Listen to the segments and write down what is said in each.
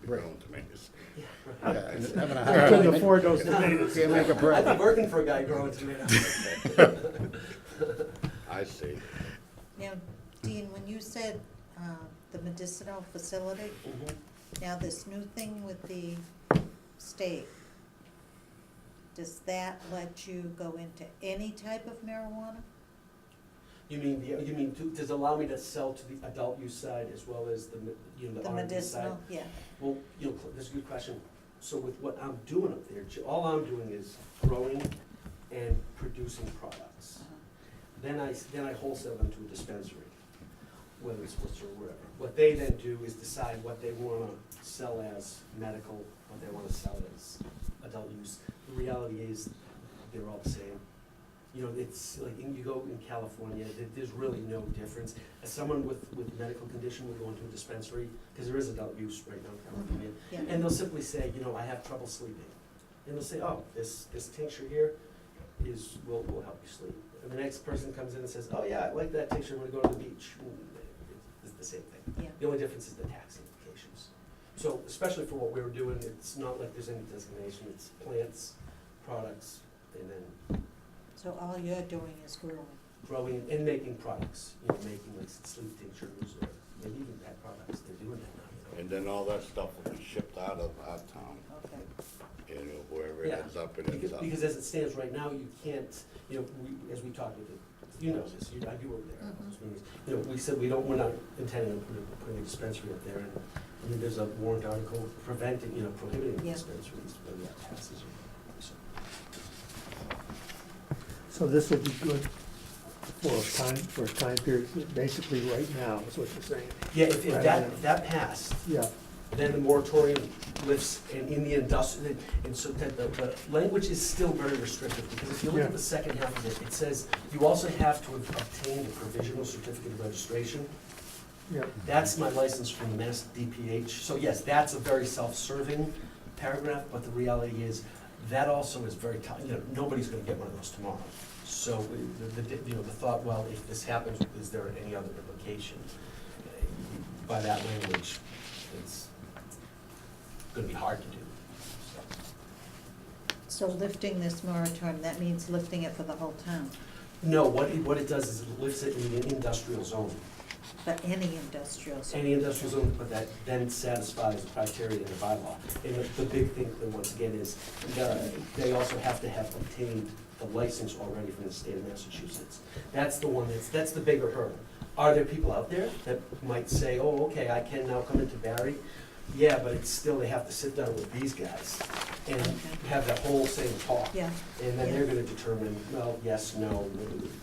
growing tomatoes. Yeah. Yeah, and having a I hard couldn't time. afford those tomatoes. Can't make a I've bread. been working for a guy growing tomatoes. I see. Now, Dean, when you said the medicinal facility, Mhm. now this new thing with the state, does that let you go into any type of marijuana? You mean, does it allow me to sell to the adult use side as well as the The R&D side? medicinal, yeah. Well, that's a good question. So with what I'm doing up there, all I'm doing is growing and producing products. Uh-huh. Then I wholesale them to a dispensary, whether it's Worcester or wherever. What they then do is decide what they wanna sell as medical, what they wanna sell as adult use. The reality is, they're all the same. You know, it's like, you go in California, there's really no difference. As someone with medical condition will go into a dispensary, because there is adult use right now in California, Yeah. and they'll simply say, you know, I have trouble sleeping. And they'll say, oh, this tincture here will help you sleep. And the next person comes in and says, oh yeah, I like that tincture, I'm gonna go to the beach. It's the same thing. Yeah. The only difference is the tax implications. So especially for what we're doing, it's not like there's any designation, it's plants, products, and then So all you're doing is growing and making products, you know, making like sleep tinctures or maybe even pet products, they're doing that now, you know. And then all that stuff will be shipped out of our town, Okay. you know, wherever it Yeah. ends up, it ends up. Because as it stands right now, you can't, you know, as we talked with it, you know this, I do over there, Mhm. those meetings. You know, we said we're not intending on putting a dispensary up there, and I mean, there's a warrant article preventing, you know, prohibiting Yeah. dispensaries, whether that passes or not, so. So this would be good for a time period, basically right now, is what you're saying. Yeah, if Right, that, yeah. if that passed, Yeah, then the moratorium lifts, and in the industrial, and so that the language is still very restrictive, because if you look Yeah. at the second half of it, it says, you also have to obtain the provisional certificate of registration. yeah. That's my license from the Mass DPH, so yes, that's a very self-serving paragraph, but the reality is, that also is very tough, you know, nobody's gonna get one of those tomorrow. So, you know, the thought, well, if this happens, is there any other implication? By that language, it's gonna be hard to do, so. So lifting this moratorium, that means lifting it for the whole town, No, what it does is it lifts it in the industrial zone. but any industrial zone. Any industrial zone, but that then satisfies the criteria in the bylaw. And the big thing, once again, is they also have to have obtained the license already from the state of Massachusetts. That's the one that's the bigger hurdle. Are there people out there that might say, oh, okay, I can now come into Barre? Yeah, but it's still, they have to sit down with these guys and Okay. have that whole same talk. Yeah. And then Yeah. they're gonna determine, well, yes, no, what do we do?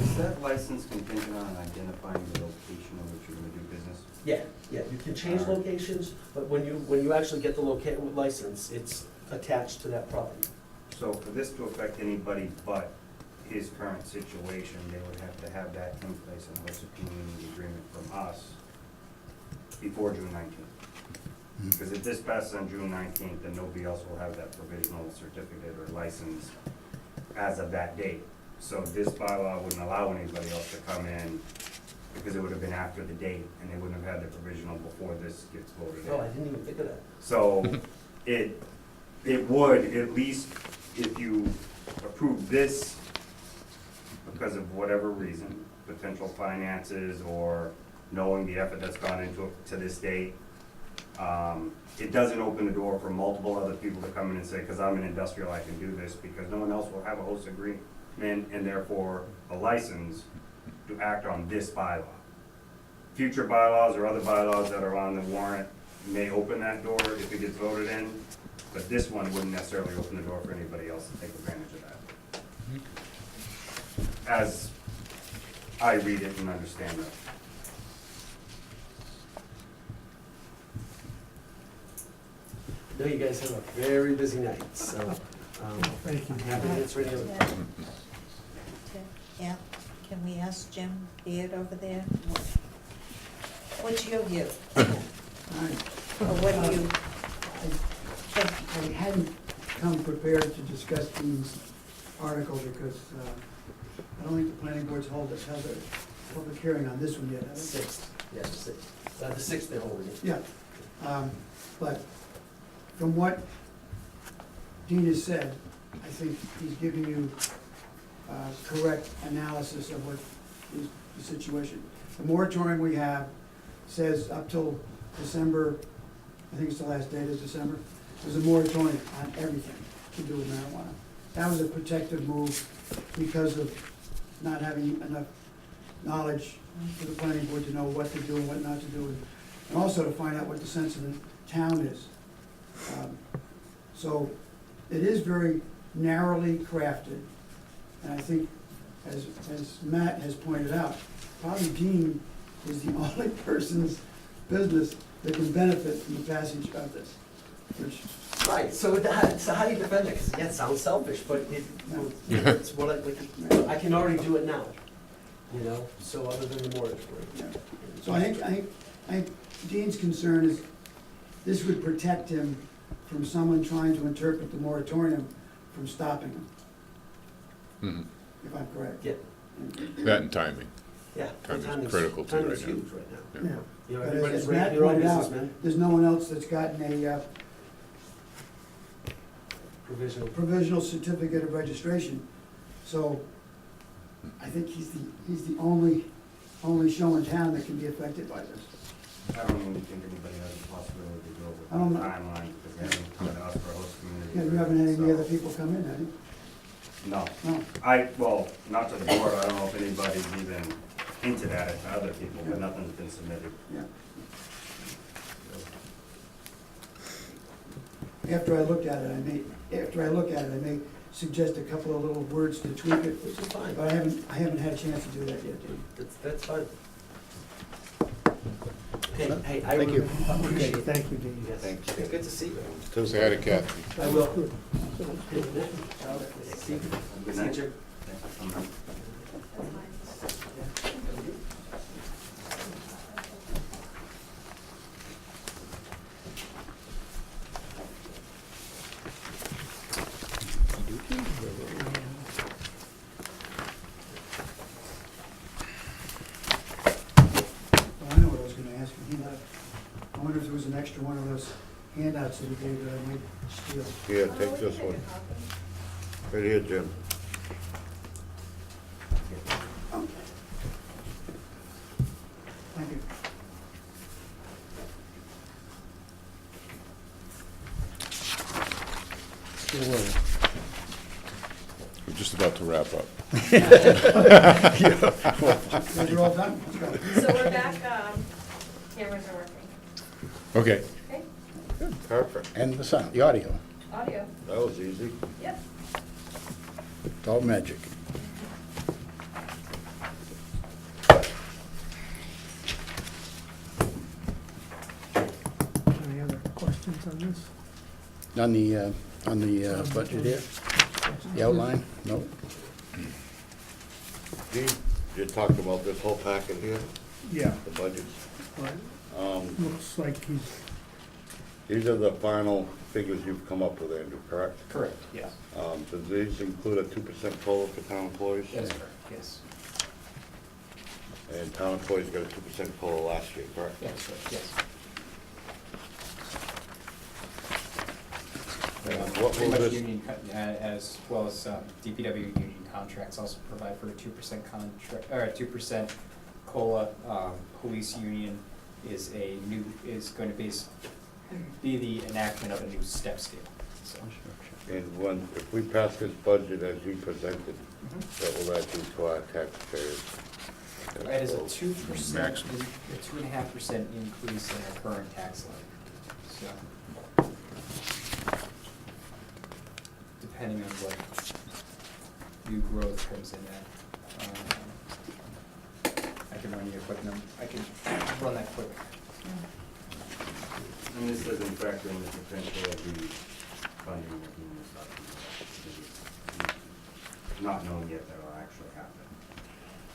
Is that license contingent on identifying the location in which you're gonna do business? Yeah, you can change locations, but when you actually get the license, it's attached to that property. So for this to affect anybody but his current situation, they would have to have that in place in host a community agreement from us before June 19th. Because if this passes on June 19th, then nobody else will have that provisional certificate or license as of that date. So this bylaw wouldn't allow anybody else to come in because it would have been after the date and they wouldn't have had the provisional before this gets voted in. Oh, I didn't even think of that. So it would, at least if you approve this because of whatever reason, potential finances or knowing the effort that's gone into it to this date, it doesn't open the door for multiple other people to come in and say, because I'm an industrial, I can do this, because no one else will have a host agreement and therefore a license to act on this bylaw. Future bylaws or other bylaws that are on the warrant may open that door if it gets voted in, but this one wouldn't necessarily open the door for anybody else to take advantage of that. As I read it and understand it. I know you guys have a very busy night, so Thank you. I'm happy to answer any other questions. Yeah, can we ask Jim Beard over there? What's your view? Or what do you think? I hadn't come prepared to discuss Dean's article because I don't think the planning board's held public hearing on this one yet, have they? Sixth, yeah, the sixth they're holding it. Yeah, but from what Dean has said, I think he's giving you correct analysis of what is the situation. The moratorium we have says up till December, I think it's the last date is December, there's a moratorium on everything to do with marijuana. That was a protective move because of not having enough knowledge for the planning board to know what to do and what not to do, and also to find out what the sense of the town is. So it is very narrowly crafted, and I think, as Matt has pointed out, probably Dean is the only person's business that can benefit from the passage of this, which, Right, so how do you defend it? Because, yeah, it sounds selfish, but it's what I can already do it now, you know, so other than the moratorium. yeah. So I think Dean's concern is this would protect him from someone trying to interpret the moratorium from stopping him, Mhm. if I'm correct. Yeah, That and timing. yeah. Time is critical too Time right is now. huge right now. Yeah. Yeah. You know, But everybody's as right, Matt your own pointed out, businessman. there's no one else that's gotten a Provisional. provisional certificate of registration. So I think he's the only show in town that can be affected by this. I don't really think anybody has a possibility to go with I don't the know. timeline, because they haven't come to us for host community. Yeah, you haven't had any so- other people come in, have you? No, No. well, not to the board, I don't know if anybody's even hinted at it to other people, but nothing's been submitted. Yeah. After I look at it, I may suggest a couple of little words to tweak it, Which is fine. but I haven't had a chance to do that yet, Dean. That's fine. Hey, I Thank really you. appreciate Okay, it. thank you, Dean. Yes, Thanks. it's good to see you. Say hi to Kathy. I will. Good See you, night. Jim. Oh, I know what I was gonna ask you. I wonder if there was an extra one of those handouts that he gave that I might steal. Here, take this one. Right here, Jim. Thank you. We're just about to wrap up. You guys are all done? Let's go. So we're back, cameras are working. Okay. Okay, Perfect. And the sound, the audio, audio, That was easy. yep. it's all magic. Any other questions on this? On the budget here, the outline, no? Dean, you talked about this whole packet here, Yeah, the budgets. right. Um, Looks like he's, These are the final figures you've come up with, Andrew, correct? Correct, yes. Does these include a 2% COLA for town employees? That is correct, yes. And town employees got a 2% COLA last year, correct? That is correct, yes. And what Pretty will much this, union, as well as DPW union contracts also provide for a 2% contract, or a 2% COLA. Police union is going to be the enactment of a new step scale, so. and when, if we pass this budget as you presented, what will that do to our taxpayers? That is a 2%, Maximum. a 2.5% increase in our current tax levy, so. Depending on what new growth comes in at. I can run you a quick number, I can run that quick. And this doesn't factor in the potential of the funding that he was talking about. It's not known yet that will actually happen.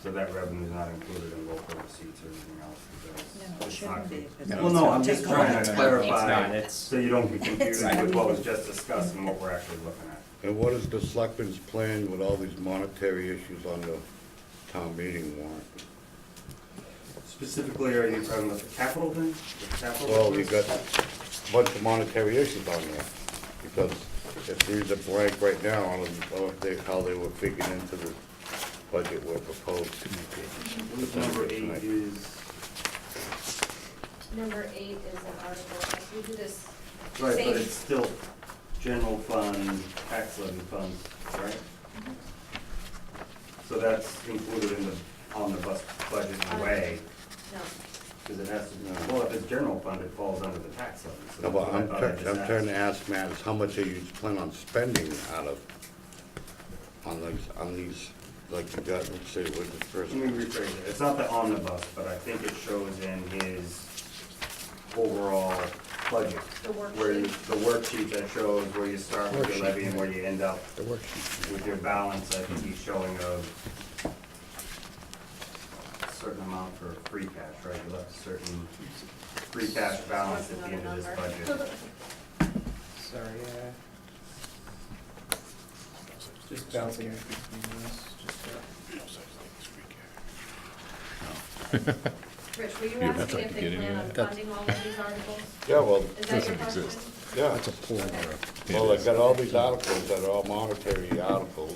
So that revenue is not included in local receipts or anything else because No, it it's not. shouldn't be. because No. Well, no, I'm it's just gonna take trying to all- clarify, It's not, so you don't be confused with what was just discussed and what we're actually looking at. And what is the selectmen's plan with all these monetary issues on the town meeting warrant? Specifically, are you talking about the capital thing? The capital Well, you request? got a bunch of monetary issues on there, because if these are blank right now, I don't know if they, how they were figured into the budget we're proposed. Number 8 is, Number 8 is an article, like we do this right, same. but it's still general fund, tax levy funds, right? So that's included in the omnibus budget in a way, No, because it has to, well, if it's general fund, it falls under the tax levy. So No, that's but what I I'm thought I trying, just I'm trying to asked. ask Matt, is how much are you planning on spending out of, on these, like you got, let's see, what's the first? Let me rephrase it. It's not the omnibus, but I think it shows in his overall budget. the Where you, worksheet. the worksheet that shows where you start with your Worksheet, levy and where you end up The worksheet. with your balance. I think he's showing a certain amount for free cash, right? You left a certain free cash balance at the end of this budget. Sorry, just bouncing between this, Rich, were you Yeah, that's asking like if to they get into plan on that. funding all of these articles? Yeah, well, Is that your Doesn't question? exist. yeah, That's a pull. well, I got all these articles that are all monetary articles,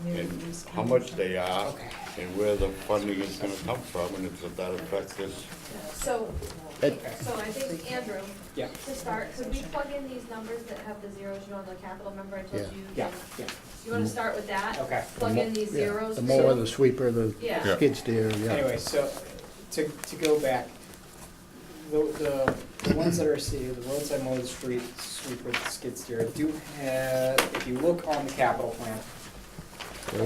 and how much they are, and where the funding is gonna come from, and if that affects this. So, Ed- so I think, Andrew, Yeah. to start, could we plug in these numbers that have the zeros, you know, the capital number I told Yeah. you? Yeah, yeah, You wanna start with that? okay. Plug in these Yeah, zeros? The for mower, you? the sweeper, the Yeah. Yeah. skid steer, yeah. Anyway, so, to go back, the ones that are, see, the roadside mower, the street sweeper, the skid steer, do have, if you look on the capital plan,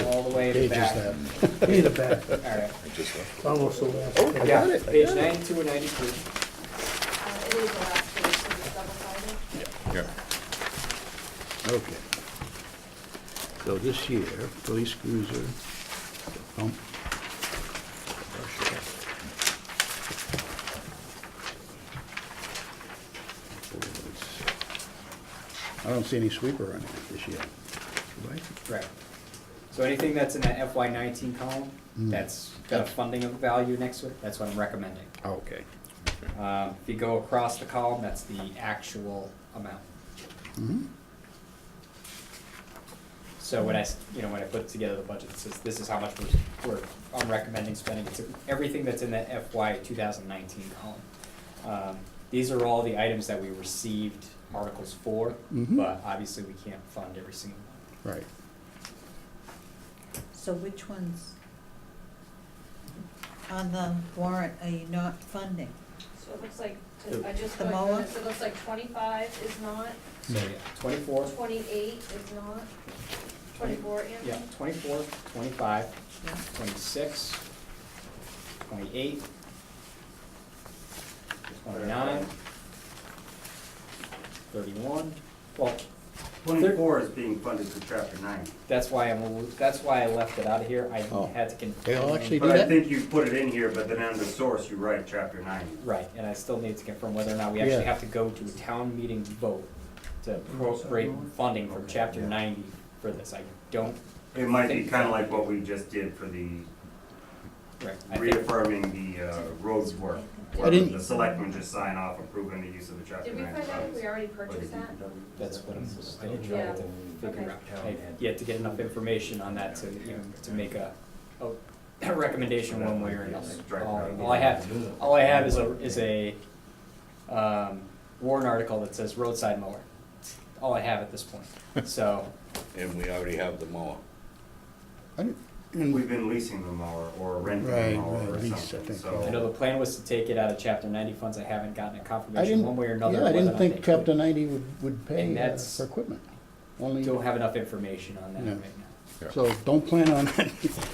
all the way to the Pages back. that. Be the back, Alright, it's almost the last. I page. got yeah, it, I page got it. 92 and 93. It is the last page, so it's double-sided. Yeah. Okay. So this year, police cruiser, pump. I don't see any sweeper on it this year. Right? Right. So anything that's in that FY 19 column, Mm. that's got a funding of value next to it, that's what I'm recommending. Okay. If you go across the column, that's the actual amount. Mhm. So when when I put together the budget, it says this is how much I'm recommending spending. It's everything that's in that FY 2019 column. These are all the items that we received articles for, Mhm. but obviously we can't fund every single one. Right. So which ones on the warrant are you not funding? So it looks like, I just The going through mower? this, it looks like 25 is not, So yeah, 24, 28 is not, 24, Andrew? yeah, 24, 25, Yeah. 26, 28, 29, 31. Well, 24 is being funded through chapter 90. that's why I left it out of here. I Oh. had to They all actually do But I that? think you put it in here, but then under source, you write chapter 90. Right, and I still need to confirm whether or not we actually Yeah. have to go to a town meeting vote to appropriate funding from chapter 90 for this. I don't, It might be kind of like what we just did for the right, I think, reaffirming the roads work. I Where didn't- the selectmen just sign off approving the use of the chapter Did we 90 find out if funds. we already purchased that? that's what I'm still Yeah. trying to figure out. I've yet to get enough information on that to, to make a recommendation one way or another. All I have is a warrant article that says roadside mower. All I have at this point. So, And we already have the mower. I didn't- and We've been leasing the mower or renting Right, the mower right, or lease, I something, think, so. I know the plan was to take it out of chapter 90 funds. I haven't gotten a I confirmation didn't, one way or another. yeah, I whether or didn't not think they chapter could. 90 would pay And that's- for equipment. Only, Don't have enough information on that No. right now. so don't plan on that.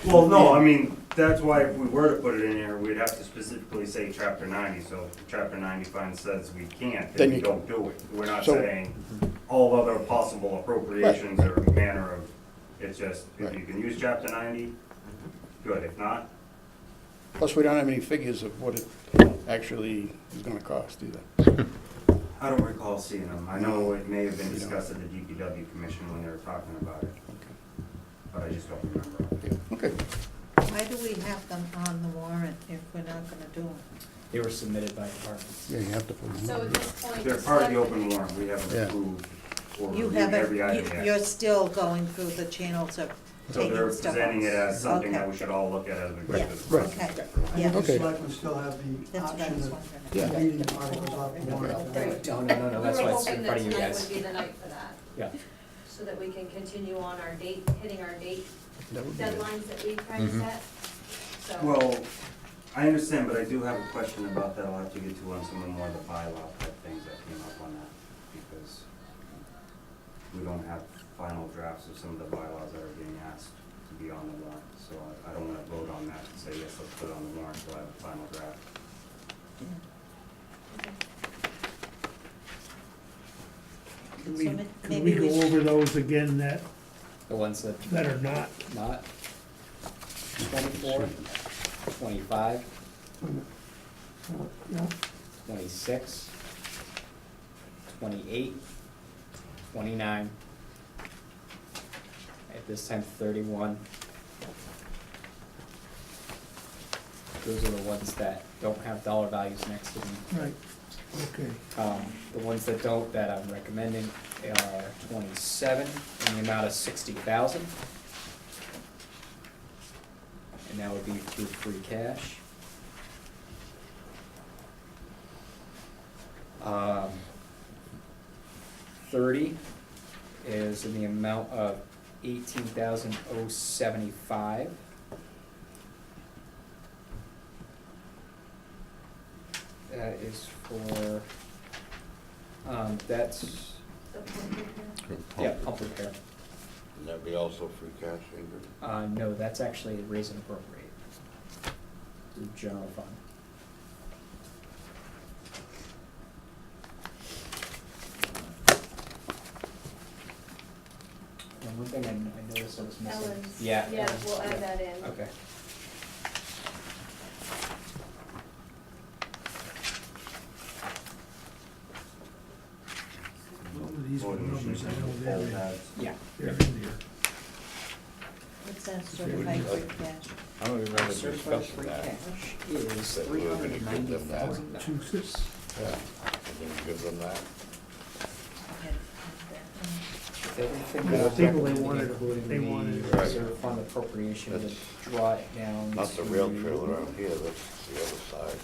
Well, no, I mean, that's why if we were to put it in here, we'd have to specifically say chapter 90, so if chapter 90 fund says we can't, Then then we you- don't do it. We're not So- saying all other possible appropriations or manner of, it's just, if Right. you can use chapter 90, good, if not, Plus, we don't have any figures of what it actually is gonna cost either. I don't recall seeing them. I know it may have been You don't. discussed at the DPW commission when they were talking about it, but I just don't remember. Yeah, okay. Why do we have them on the warrant if we're not gonna do them? They were submitted by departments. Yeah, you have to put them So on. at this point. They're part of the open warrant, we haven't Yeah. approved or You reviewed every item haven't, yet. you're still going through the channels of So they're taking stuff presenting it off. as something that Okay. we should all look at as we go Yeah, through the Right. process. okay, I yeah. think the Okay. selectmen still have the That's what I option was of wondering. Yeah. deleting articles off the warrant. Great. No, that's We why were it's in hoping front that of you tonight guys. would be the night for that, Yeah. so that we can continue on our date, hitting our date That would be good. deadlines that we try to set, so. Well, I understand, but I do have a question about that, I'll have to get to on some of the more of the bylaw type things that came up on that, because we don't have final drafts of some of the bylaws that are being asked to be on the warrant, so I don't wanna vote on that and say, yes, let's put it on the warrant until I have a final draft. Can So we, ma- can maybe we we go over those again that The ones that. are not? Not. 24, 25, Yeah. 26, 28, 29, at this time 31. Those are the ones that don't have dollar values next to them. Right, okay. The ones that don't, that I'm recommending are 27 in the amount of 60,000. And that would be through free cash. 30 is in the amount of 18,075. That is for, that's, The point here. yeah, pump repair. And that'd be also free cash, Ingrid? No, that's actually raise and appropriate through general fund. And one thing I noticed I was missing. Ellen's. Yeah. Yeah, Ellen's, we'll add yeah. that in. Okay. All of these Voting numbers, machines, I know poll they're, pads. Yeah. they're in there. What's that certified free cash? I don't remember Certified discussing free that. cash is That we were gonna give them that. $390,000. Two six. Yeah. And then give them that. Everything Yeah, that I think I'm they recommending, wanted- including they wanted- the reserve fund appropriation, to That's draw it down Not the rail to, trail around here, that's the other side.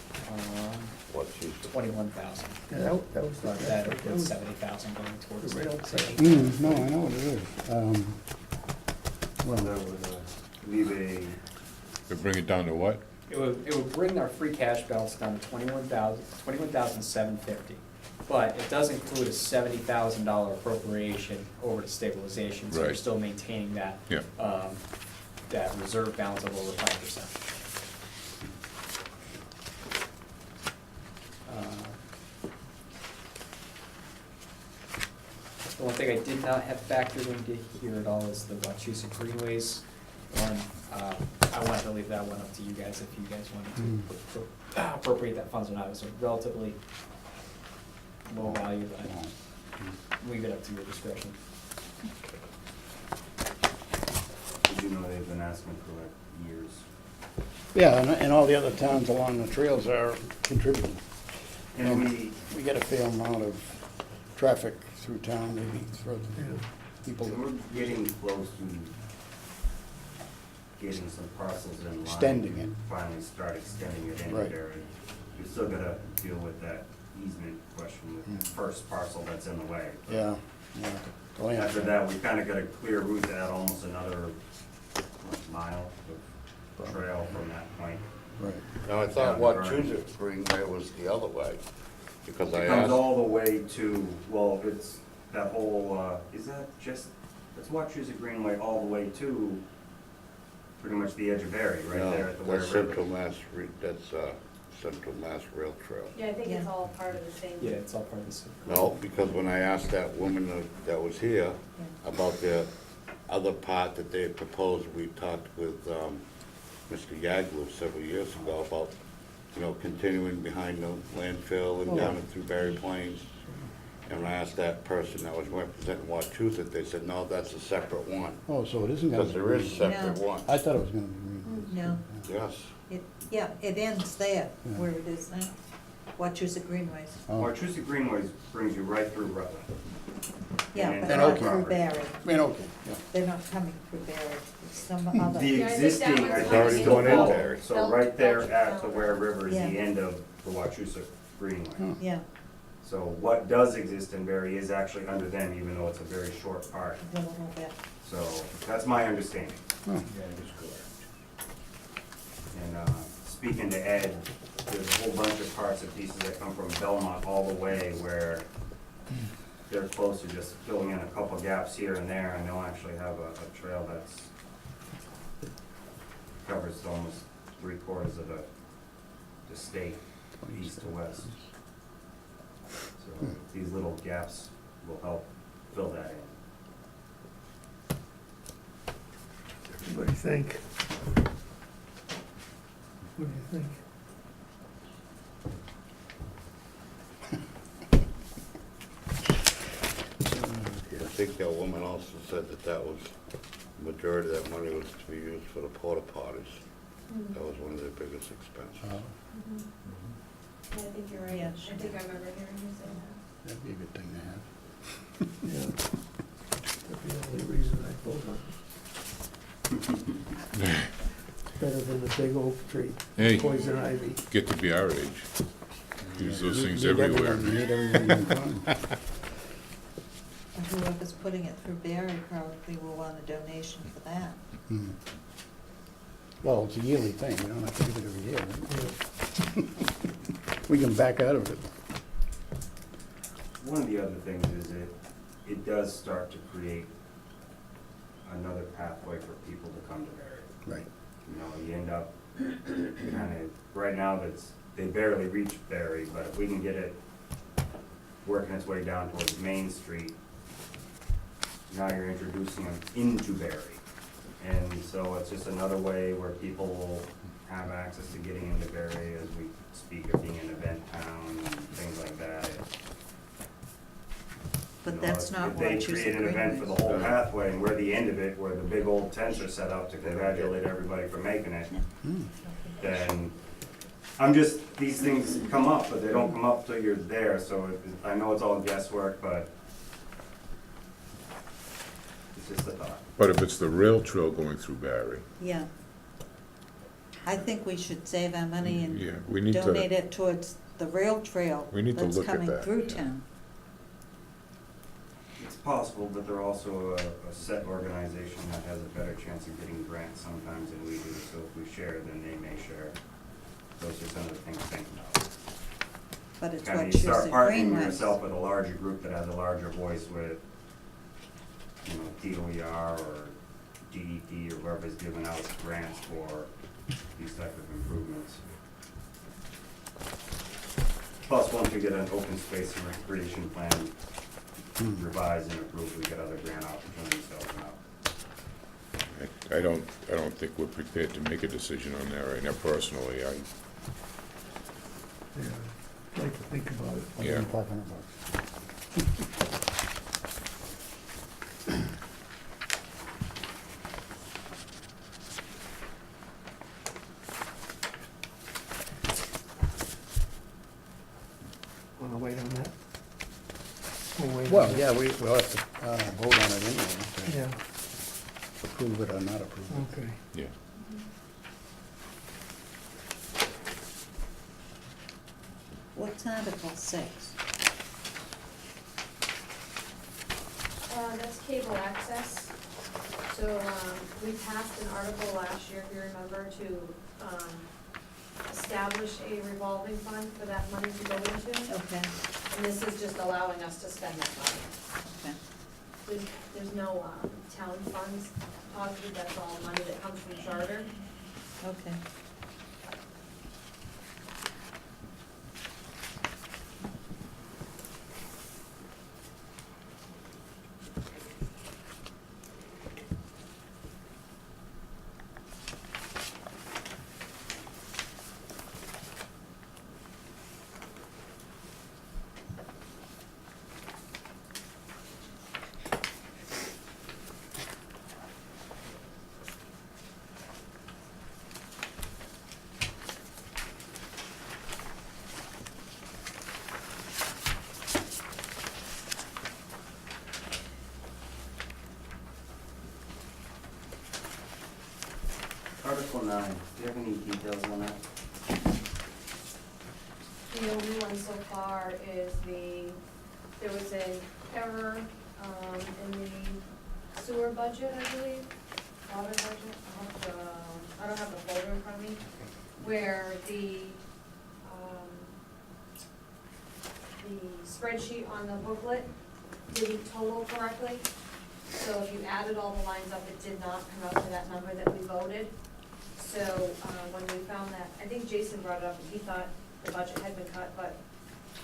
What's used to. 21,000. Yeah, that was, But that includes 70,000 going towards The rail stabilization. No, I know what it is. Well, that would leave a, We bring it down to what? It would bring our free cash balance down to 21,750. But it does include a $70,000 appropriation over to stabilization, so we're Right. still maintaining that, Yeah. that reserve balance of over 5%. The one thing I did not have factored into here at all is the Wachusett Greenways one. I wanted to leave that one up to you guys if you guys wanted to appropriate that funds or not. It was a relatively low value, but leave it up to your discretion. did you know they've been asking for like years? Yeah, and all the other towns along the trails are contributing. And We get a fair amount of traffic through town, maybe through people. we're getting close to getting some parcels in line. Extending it. Finally start extending it in Right. there. We still gotta deal with that easement question with the first parcel that's in the way. Yeah, yeah. the land. After that, we kinda got a clear route to add almost another mile of trail from that point. Right. Now, I thought Yeah, Wachusett Greenway was the other way, because I It comes asked, all the way to, well, it's that whole, is that just, that's Wachusett Greenway all the way to pretty much the edge of Barre, right no, there at the Ware that's River. Central Mass, that's, Central Mass Rail Trail. Yeah, I think it's Yeah. all part of the same. Yeah, it's all part of this. No, because when I asked that woman that was here about the other part that they had proposed, we talked with, Mr. Yaglu several years ago about, continuing behind the landfill and down and through Berry Plains. And when I asked that person that was representing Wachusett, they said, no, that's a separate one. Oh, so it isn't gonna Because be. there is green. separate No. ones. I thought it was gonna be green. No, Yes. yeah, it ends there, Yeah. where it is now. Wachusett Greenways. Oh, Wachusett Greenways brings you right through Rutland. Yeah, And but then not okay. through Barre. I mean, okay, yeah. They're not coming through Barre. It's some other. The Yeah, I think that existing, one's I already think, is going in still there. full. So right there at the Ware River is Yeah. the end of the Wachusett Greenway. Hmm. Yeah, So what does exist in Barry is actually under them, even though it's a very short part. a little bit. So that's my understanding. Oh, That is correct. And speaking to Ed, there's a whole bunch of parts and pieces that come from Belmont all the way where they're close to just filling in a couple gaps here and there, and they'll actually have a trail that's covers almost 3/4 of the state, east to west. So these little gaps will help fill that in. What do you think? What do you think? I think that woman also said that that was, majority of that money was to be used for the porta potties. That was one of their biggest expenses. oh, Yeah, I think you're right. Yeah. I think I remember hearing you say that. that'd be a good thing to have. Yeah. That'd be the only reason I vote on it. Better than the big oak tree, Hey, poison ivy. get to be our age. Use those things Need everywhere. everyone, need everyone in town. And whoever's putting it through Barre probably will want a donation for that. Hmm. Well, it's a yearly thing, we don't have to do it every year, right? We can back out of it. One of the other things is it does start to create another pathway for people to come to Barry. Right. You know, you end up kind of, right now, they barely reach Barry, but if we can get it working its way down towards Main Street, now you're introducing them into Barry. And so it's just another way where people will have access to getting into Barry as we speak of being an event town and things like that. But You know, that's if- not If they Wachusett create an event for the Greenways. whole pathway and we're the end of it, where the big old tents are set up to congratulate everybody for making it, Hmm. then, these things come up, but they don't come up till you're there, so I know it's all guesswork, but it's just a thought. But if it's the rail trail going through Barry, Yeah. I think we should save our money and yeah, we need donate to, it towards the rail trail We need to that's look at coming that, through yeah. town. It's possible, but they're also a set organization that has a better chance of getting grants sometimes than we do, so if we share, then they may share. Those are some of the things to think about. But it's Kind of you start Wachusett partnering Greenways. yourself with a larger group that has a larger voice with, you know, DOER or DEP or whoever's giving out grants for these type of improvements. Plus, once we get an open space and recreation plan revised and approved, we get other grant opportunities to open up. I don't think we're prepared to make a decision on that right now personally. Yeah, I'd like to think about it. What are Yeah. you talking about? Wanna wait on that? We'll wait on Well, that. yeah, we'll have to vote on it anyway, to Yeah, approve it or not approve it. okay. Yeah. What's Article 6? That's cable access. So, we passed an article last year, if you remember, to, establish a revolving fund for that money to go into. Okay, And this is just allowing us to spend that money. okay. There's no, town funds, positive, that's all money that comes from charter. Okay. Article 9, do you have any details on that? The only one so far is there was an error, in the sewer budget, I believe, water budget, I don't have the folder in front of me, where the spreadsheet on the booklet didn't total correctly. So if you added all the lines up, it did not come out to that number that we voted. So, when we found that, I think Jason brought it up, and he thought the budget had been cut, but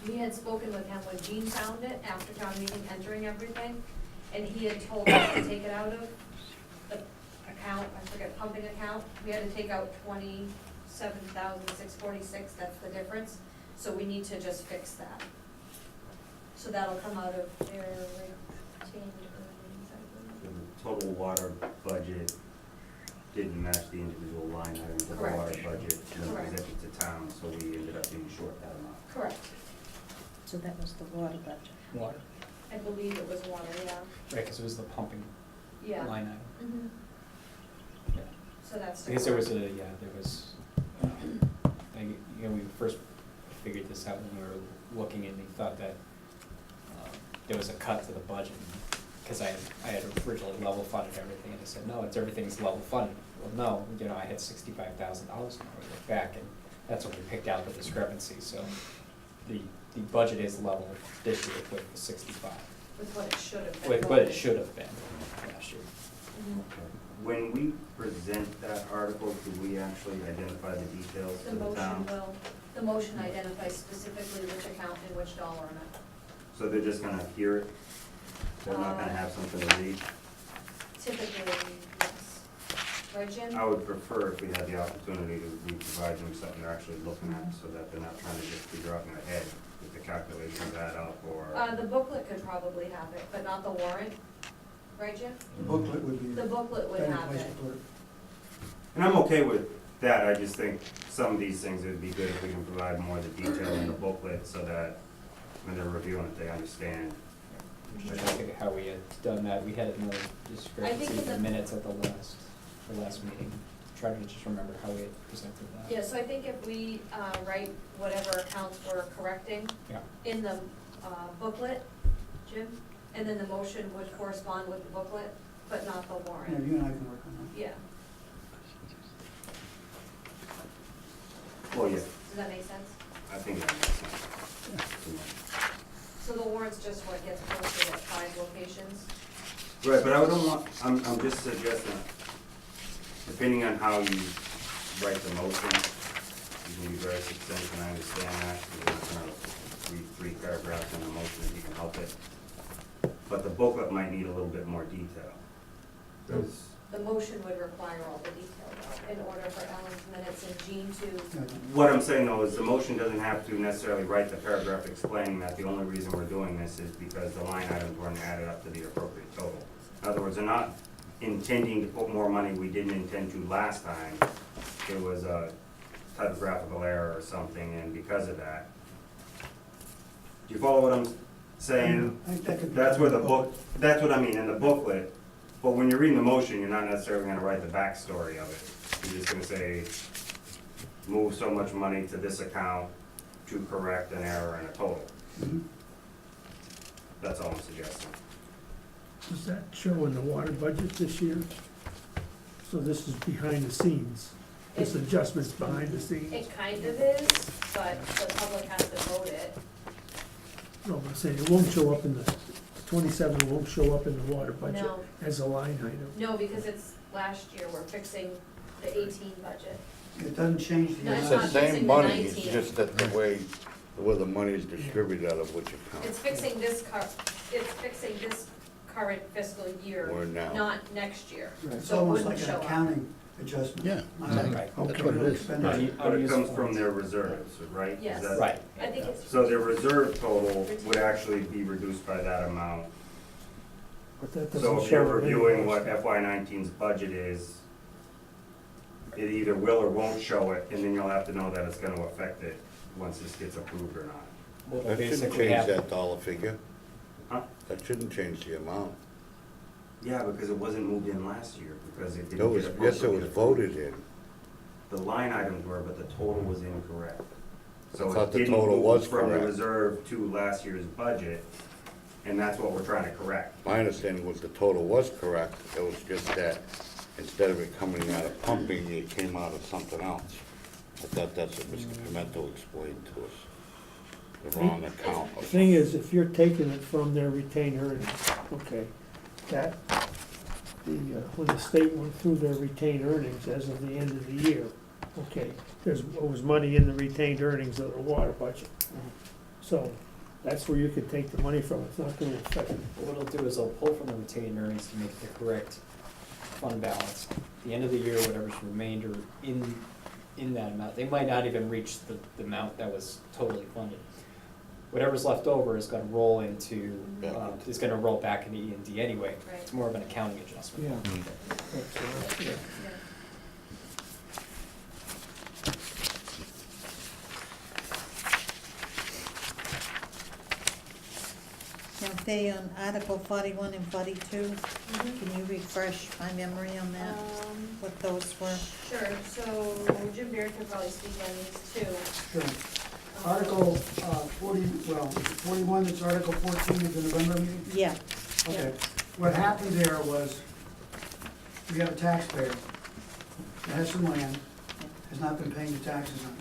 we had spoken with him when Gene found it after town meeting, entering everything, and he had told us to take it out of the account, I forget, pumping account. We had to take out 27,646, that's the difference. So we need to just fix that. So that'll come out of their retained earnings, I believe. The total water budget didn't match the individual line items of the Correct. water budget when Correct. presented to town, so we ended up being short that amount. Correct. So that was the water budget. Water, I believe it was water, yeah. right, because it was the pumping Yeah. line item. Mhm. Yeah. So that's. Because there was we first figured this out when we were looking, and we thought that there was a cut to the budget, because I had originally level funded everything, and I said, no, everything's level funded. Well, no, I had $65,000 when I looked back, and that's when we picked out the discrepancy, so the budget is level this year with the 65, With what it should have been. with what it should have been last year. Mhm. When we present that article, do we actually identify the details The to the town? the motion identifies specifically which account and which dollar amount. So they're just gonna hear it? They're not gonna have something to read? Typically, yes. Right, Jim? I would prefer if we had the opportunity to, we provide them something they're actually looking at, so that they're not trying to just figure out in their head if the calculations add up, or. The booklet could probably have it, but not the warrant. Right, Jim? The booklet would be. The booklet would better have place it. to put it. And I'm okay with that, I just think some of these things, it'd be good if we can provide more of the detail in the booklet, so that when they're reviewing it, they understand. I'm trying to think of how we had done that. We had another discrepancy in the minutes at the last meeting. Trying to just remember how we had presented that. Yeah, so I think if we write whatever accounts we're correcting Yeah. in the booklet, Jim, and then the motion would correspond with the booklet, but not the Yeah, warrant. you and I can work on Yeah, Well, yeah, does that make sense? I think that makes sense. So the warrant's just what gets posted at 5 locations? Right, but I don't want, I'm just suggesting, depending on how you write the motion, you can be very succinct, and I understand that. You're not gonna read 3 paragraphs in the motion if you can help it. But the booklet might need a little bit more detail. 'Cause The motion would require all the detail though, in order for Ellen's minutes and Jean to, it. what I'm saying though is the motion doesn't have to necessarily write the paragraph explaining that the only reason we're doing this is because the line items weren't added up to the appropriate total. In other words, they're not intending to put more money we didn't intend to last time. It was a typographical error or something, and because of that. Do you follow what I'm saying? I think that could be That's where the done in book, that's what I mean, in the booklet, but when you're reading the motion, you're not necessarily gonna write the backstory of it. You're just gonna say, move so much money to this account to correct an error in a total. Mhm. That's all I'm suggesting. Does that show in the water budget this year? So this is behind the scenes, this adjustment's behind the scenes? it kind of is, but the public has to vote it. No, I'm saying it won't show up in the, 27 won't show up in the water budget No. as a line item. No, because it's last year, we're fixing the 18 budget. It doesn't change the No, It's it's the not amount. fixing same the money, it's 19. just that the way the money is distributed out of which account. It's fixing this current fiscal year, Or now. not next year. Right, It's So it almost wouldn't like show an up. accounting adjustment. Yeah, Not Right. a That's real what it is. expenditure. But it comes from their reserves, right? Is Yes. that- Right. I think it's. So their reserve total would actually be reduced by that amount. But that So doesn't if you're show in reviewing any what of FY 19's budget is, it either will or won't show it, and then you'll have to know that it's gonna affect it once this gets approved or not. Well, That shouldn't basically change have- that dollar figure. Huh? That shouldn't change the amount. Yeah, because it wasn't moved in last year, because it It didn't was, get yes, it appropriately was approved. voted in. the line items were, but the total was incorrect. So I thought it the didn't total move was from the correct. reserve to last year's budget, and that's what we're trying to correct. My understanding was the total was correct, it was just that instead of it coming out of pumping, it came out of something else. I thought that's what Mr. Pimento explained to us, the wrong account. The thing is, if you're taking it from their retained earnings, okay, that, when the state went through their retained earnings as of the end of the year, okay, there was money in the retained earnings of the water budget. So, that's where you could take the money from, it's not gonna affect it. What it'll do is it'll pull from the retained earnings to make the correct fund balance. At the end of the year, whatever's remainder in that amount, they might not even reach the amount that was totally funded. Whatever's left over is gonna roll into, is gonna roll back into E&D anyway. Right. It's more of an accounting adjustment. Yeah. Yeah. Yeah. Now, Fay, on Article 41 and 42, Mhm. can you refresh my memory on that, what those were? Sure, so Jim Barre could probably speak on these too. Sure. Um, Article 41, it's Article 14 of the November meeting? Yeah, Okay. What happened there was, we have a taxpayer that has some land, has not been paying the taxes on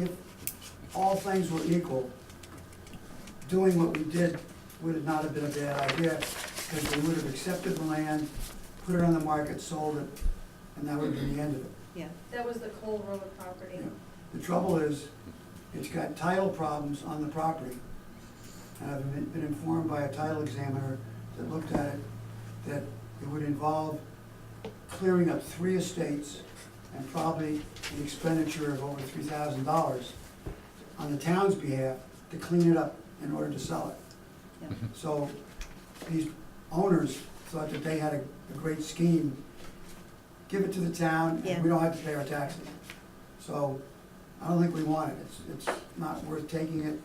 it. If all things were equal, doing what we did would not have been a bad idea, because we would have accepted the land, put it on the market, sold it, and that would have been the end of it. yeah. That was the Cole Road property. Yeah. The trouble is, it's got title problems on the property. And I've been informed by a title examiner that looked at it, that it would involve clearing up 3 estates and probably an expenditure of over $3,000 on the town's behalf to clean it up in order to sell it. Yeah. So these owners thought that they had a great scheme, give it to the town, Yeah. and we don't have to pay our taxes. So I don't think we want it. It's not worth taking it,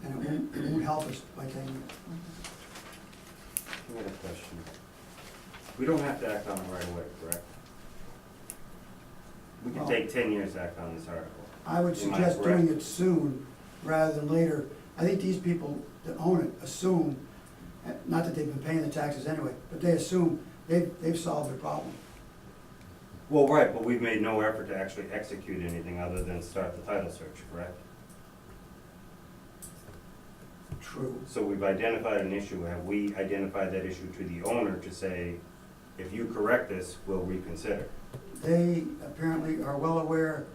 and it won't help us by taking it. I got a question. We don't have to act on it right away, correct? We can Well- take 10 years to act on this article. I would Am I suggest correct? doing it soon rather than later. I think these people that own it assume, not that they've been paying the taxes anyway, but they assume they've solved their problem. Well, right, but we've made no effort to actually execute anything other than start the title search, correct? True. So we've identified an issue. Have we identified that issue to the owner to say, if you correct this, we'll reconsider? They apparently are well aware,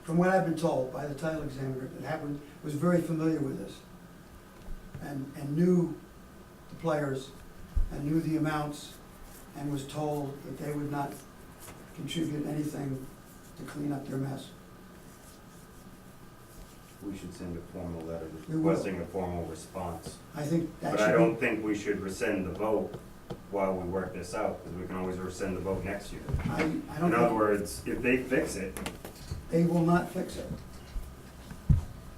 from what I've been told by the title examiner, that happened, was very familiar with this. And knew the players, and knew the amounts, and was told that they would not contribute anything to clean up their mess. We should send a formal letter We will. requesting a formal response. I think that But I should don't be, think we should rescind the vote while we work this out, because we can always rescind the vote next year. I In don't other think, words, if they fix it, they will not fix it.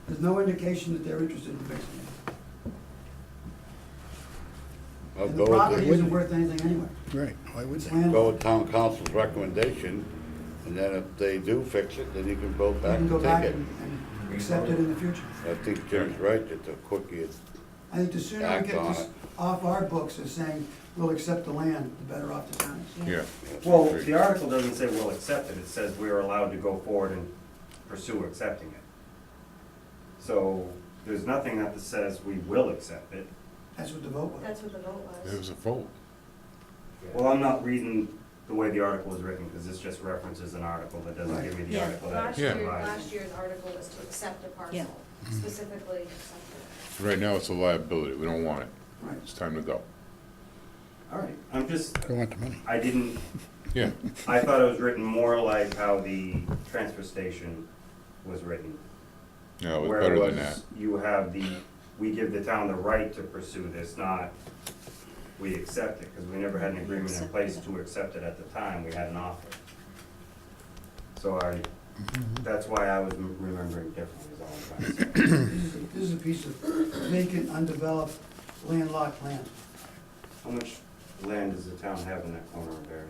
There's no indication that they're interested in fixing it. I'll And go the with property the- isn't worth anything anyway. Right, why would It's they? go landlocked. with town council's recommendation, and then if they do fix it, then you can vote You back can go and back take it. and accept it in the future. I think Jim's right, that the quicker you I think the sooner we act get on this it. off our books as saying, we'll accept the land, the better off the town is. Yeah. well, the article doesn't say we'll accept it, it says we are allowed to go forward and pursue accepting it. So, there's nothing that says we will accept it. That's what the vote was. That's what the vote There was. was a vote. Well, I'm not reading the way the article is written, because this just references an article that doesn't give me the Yeah. article that Last it Yeah. year, provides. last year's article was to accept a Yeah. parcel, specifically accept Right now, it's a liability. We don't want it. Right, It's time to go. All right, I'm just, They want the money. I didn't, Yeah. I thought it was written more like how the transfer station was written. No, it was Where better it than that. was, you have we give the town the right to pursue this, not we accept it, because we never had an agreement in place to accept it at the time, we had an offer. So that's why I was remembering differently, is all I'm trying to say. this is a piece of vacant, undeveloped, landlocked land. How much land does the town have in that corner of Barre?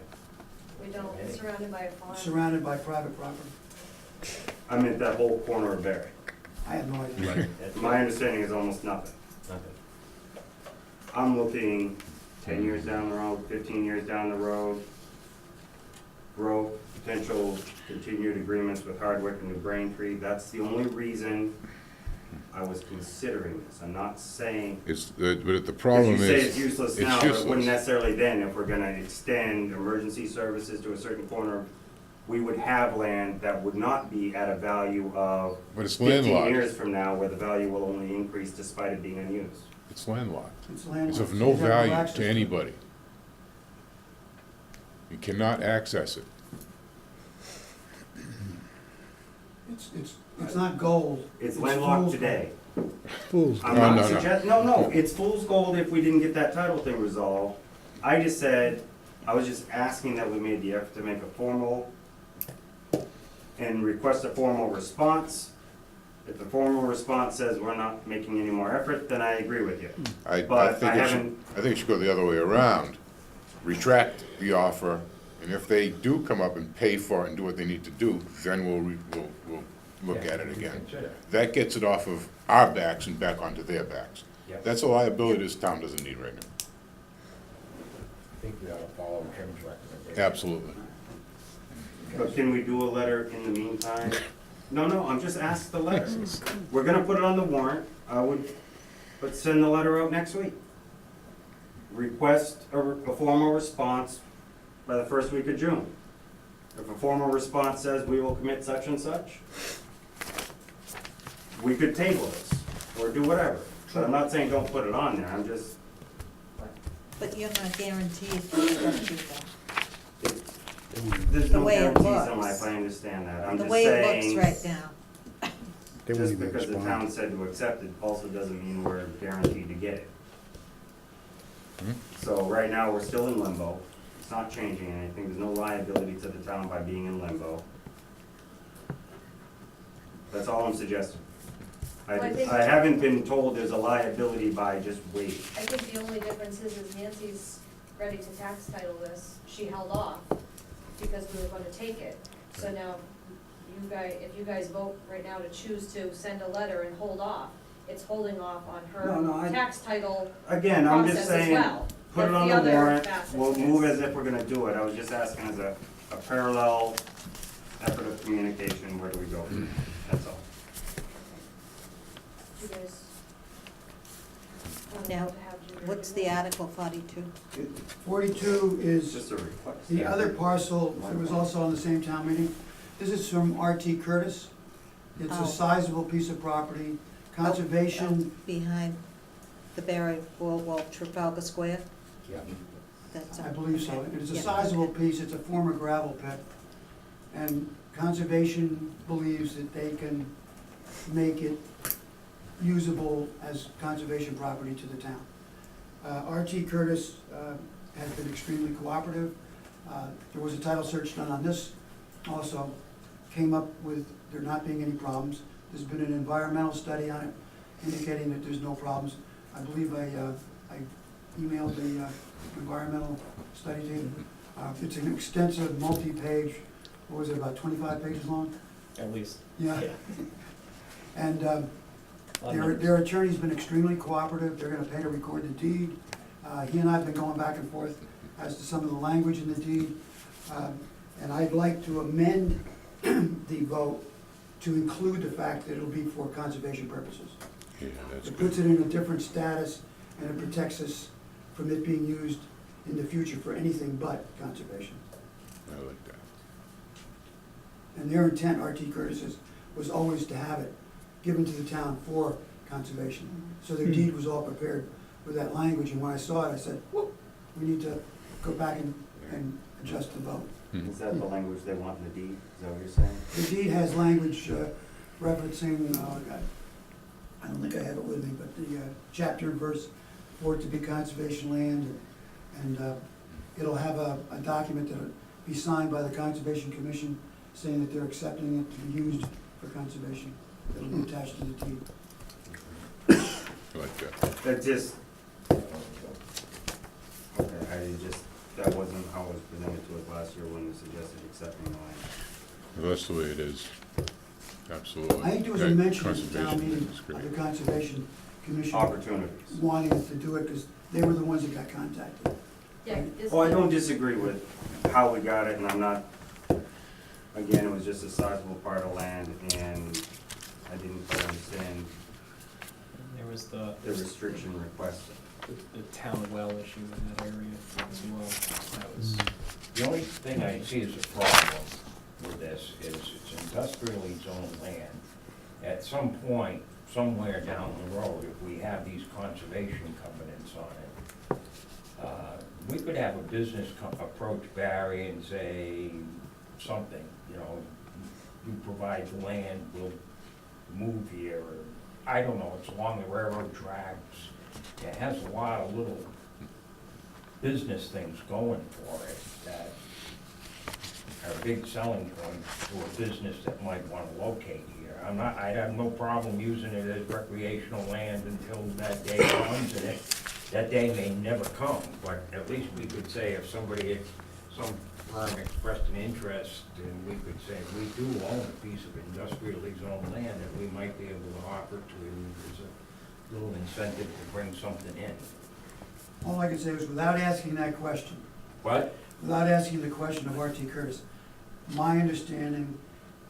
We don't, it's surrounded by a farm. surrounded by private property? I meant that whole corner of Barre. I have no idea. My understanding is almost nothing. Nothing. I'm looking 10 years down the road, 15 years down the road, growth, potential continued agreements with Hardwick and New Braintree. That's the only reason I was considering this. I'm not saying, It's, but the because problem you is. say it's useless it's now, but it useless. wouldn't necessarily then, if we're gonna extend emergency services to a certain corner, we would have land that would not be at a value of But it's 15 landlocked. years from now, where the value will only increase despite it being unused. It's landlocked. It's landlocked. It's of so no you have value access to it. anybody. You cannot access it. It's not gold. It's fool's landlocked gold. today. Fools. I'm No, not no, no. suggest, no, it's fool's gold if we didn't get that title thing resolved. I just said, I was just asking that we made the effort to make a formal and request a formal response. If the formal response says we're not making any more effort, then I agree with you. I But think I it should, haven't- I think it should go the other way around. Retract the offer, and if they do come up and pay for it and do what they need to do, then we'll look at it again. That gets it off of our backs and back onto their backs. Yep. That's a liability this town doesn't need right now. I think we ought to follow Kim's recommendation. Absolutely. But can we do a letter in the meantime? No, I'm just asking the letter. We're gonna put it on the warrant, but send the letter out next week. Request a formal response by the first week of June. If a formal response says we will commit such and such, we could table this, or do whatever. But I'm not saying don't put it on there, I'm just, But you're not guaranteed to do that. there's The no way it guarantees in looks. life, I understand that. I'm The just way it saying, looks right now. They won't just even because the respond. town said to accept it also doesn't mean we're guaranteed to get it. Mhm. So right now, we're still in limbo. It's not changing anything. There's no liability to the town by being in limbo. That's all I'm suggesting. Well, I think- I haven't been told there's a liability by just waiting. I think the only difference is Nancy's ready to tax title this. She held off because we were gonna take it. So now, if you guys vote right now to choose to send a letter and hold off, it's holding off on No, I- her tax title Again, I'm just process as saying, well. put it That's on the the other warrant. facet We'll to move this. as if we're gonna do it. I was just asking as a parallel effort of communication, where do we go? That's all. You guys Now, to have Judy What's do the that? Article 42? 42 It's is just a request. the other parcel, it was also on the same town meeting. This is from R.T. Curtis. It's Oh. a sizable piece of property. Conservation, Behind the Barre Wall, Trafalgar Square? Yeah. That's I on- believe so. okay. It's a Yeah, sizable okay. piece, it's a former gravel pit. And conservation believes that they can make it usable as conservation property to the town. R.T. Curtis has been extremely cooperative. There was a title search done on this also, came up with there not being any problems. There's been an environmental study on it indicating that there's no problems. I believe I emailed the environmental study to you. It's an extensive, multi-page, what was it, about 25 pages long? At least. Yeah. And their attorney's been extremely cooperative, they're gonna pay to record the deed. He and I have been going back and forth as to some of the language in the deed. And I'd like to amend the vote to include the fact that it'll be for conservation purposes. Yeah, that's It good. puts it in a different status, and it protects us from it being used in the future for anything but conservation. I like that. And their intent, R.T. Curtis's, was always to have it given to the town for conservation. So their deed was all prepared with that language, and when I saw it, I said, whoop, we need to go back and adjust the vote. Is that the language they want in the deed? Is that what you're saying? The deed has language referencing, I don't think I have it with me, but the chapter and verse for it to be conservation land, and it'll have a document that'll be signed by the Conservation Commission saying that they're accepting it to be used for conservation. It'll be attached to the deed. I like that. That just, okay, I just that wasn't how it was presented to us last year when we suggested accepting the land. That's the way it is. Absolutely. I think there was a That mention at the conservation town meeting is of great. the Conservation Commission Opportunities. wanting us to do it, because they were the ones that got contacted. Yeah, is- Well, I don't disagree with how we got it, and I'm not, again, it was just a sizable part of land, and I didn't quite understand There was the restriction requested. the town well issue in that area as well. That was, The only thing I see as a problem with this is it's industrially zoned land. At some point, somewhere down the road, if we have these conservation covenants on it, we could have a business approach Barry and say something, you know, you provide the land, we'll move here, or, I don't know, it's along the railroad tracks. It has a lot of little business things going for it that are a big selling point for a business that might wanna locate here. I'd have no problem using it as recreational land until that day comes, and that day may never come, but at least we could say if somebody, some firm expressed an interest, and we could say, we do own a piece of industrially zoned land that we might be able to offer to, as a little incentive to bring something in. All I can say was, without asking that question, What? without asking the question of R.T. Curtis, my understanding,